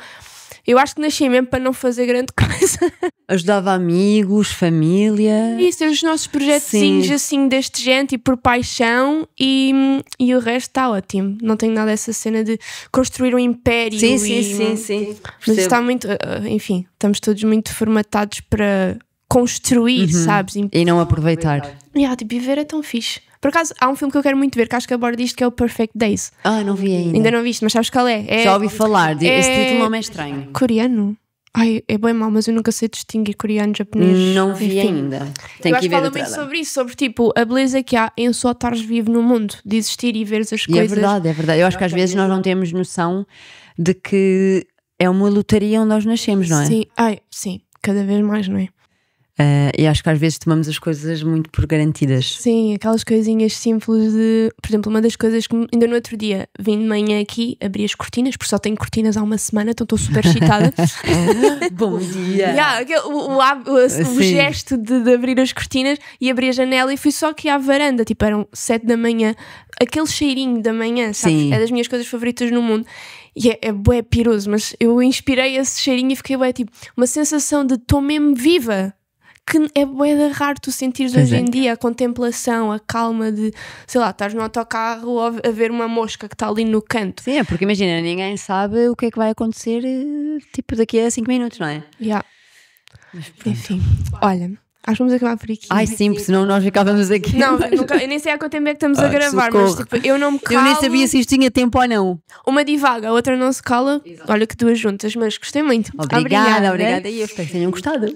Eu acho que nasci mesmo para não fazer grande coisa. Ajudava amigos, família. Isso, ter os nossos projetinhos assim deste gente e por paixão e o resto está ótimo. Não tenho nada essa cena de construir um império. Sim. Mas está muito... enfim, estamos todos muito formatados para construir, sabes? E não aproveitar. Tipo, viver é tão fixe. Por acaso, há um filme que eu quero muito ver, que acho que aborda isto, que é o Perfect Days. Não vi ainda. Ainda não viste, mas sabes qual é? Já ouvi falar, esse título não é estranho. Coreano? Ai, é bem mau, mas eu nunca sei distinguir coreano, japonês. Não vi ainda. Tenho que ver fala muito sobre isso, sobre tipo, a beleza que há em só estares vivo no mundo, de existir e veres as coisas. É verdade. Eu acho que às vezes nós não temos noção de que é uma lotaria onde nós nascemos, não é? Sim, cada vez mais, não é? E acho que às vezes tomamos as coisas muito por garantidas. Sim, aquelas coisinhas simples de... Por exemplo, uma das coisas que ainda no outro dia vim de manhã aqui, abri as cortinas, porque só tenho cortinas há uma semana, então estou super excitada. Bom dia! O gesto de abrir as cortinas e abrir a janela, e fui só aqui à varanda, tipo eram 7 da manhã, aquele cheirinho da manhã, sabes? Sim. É das minhas coisas favoritas no mundo. E é bué piroso, mas eu inspirei esse cheirinho e fiquei bué, tipo, uma sensação de estou mesmo viva. Que é bué de raro tu sentires hoje em dia, a contemplação, a calma de, sei lá, estás no autocarro a ver uma mosca que está ali no canto. Sim, é porque imagina, ninguém sabe o que é que vai acontecer tipo daqui a 5 minutos, não é? Mas enfim, olha, acho que vamos acabar por aqui. Sim, porque senão nós ficávamos aqui. Não, eu nem sei há quanto tempo é que estamos a gravar, mas tipo, eu não me calo. Eu nem sabia se isto tinha tempo ou não. Uma divaga, a outra não se cala. Exato. Olha que duas juntas, mas gostei muito. Obrigada. E eu espero que tenham gostado.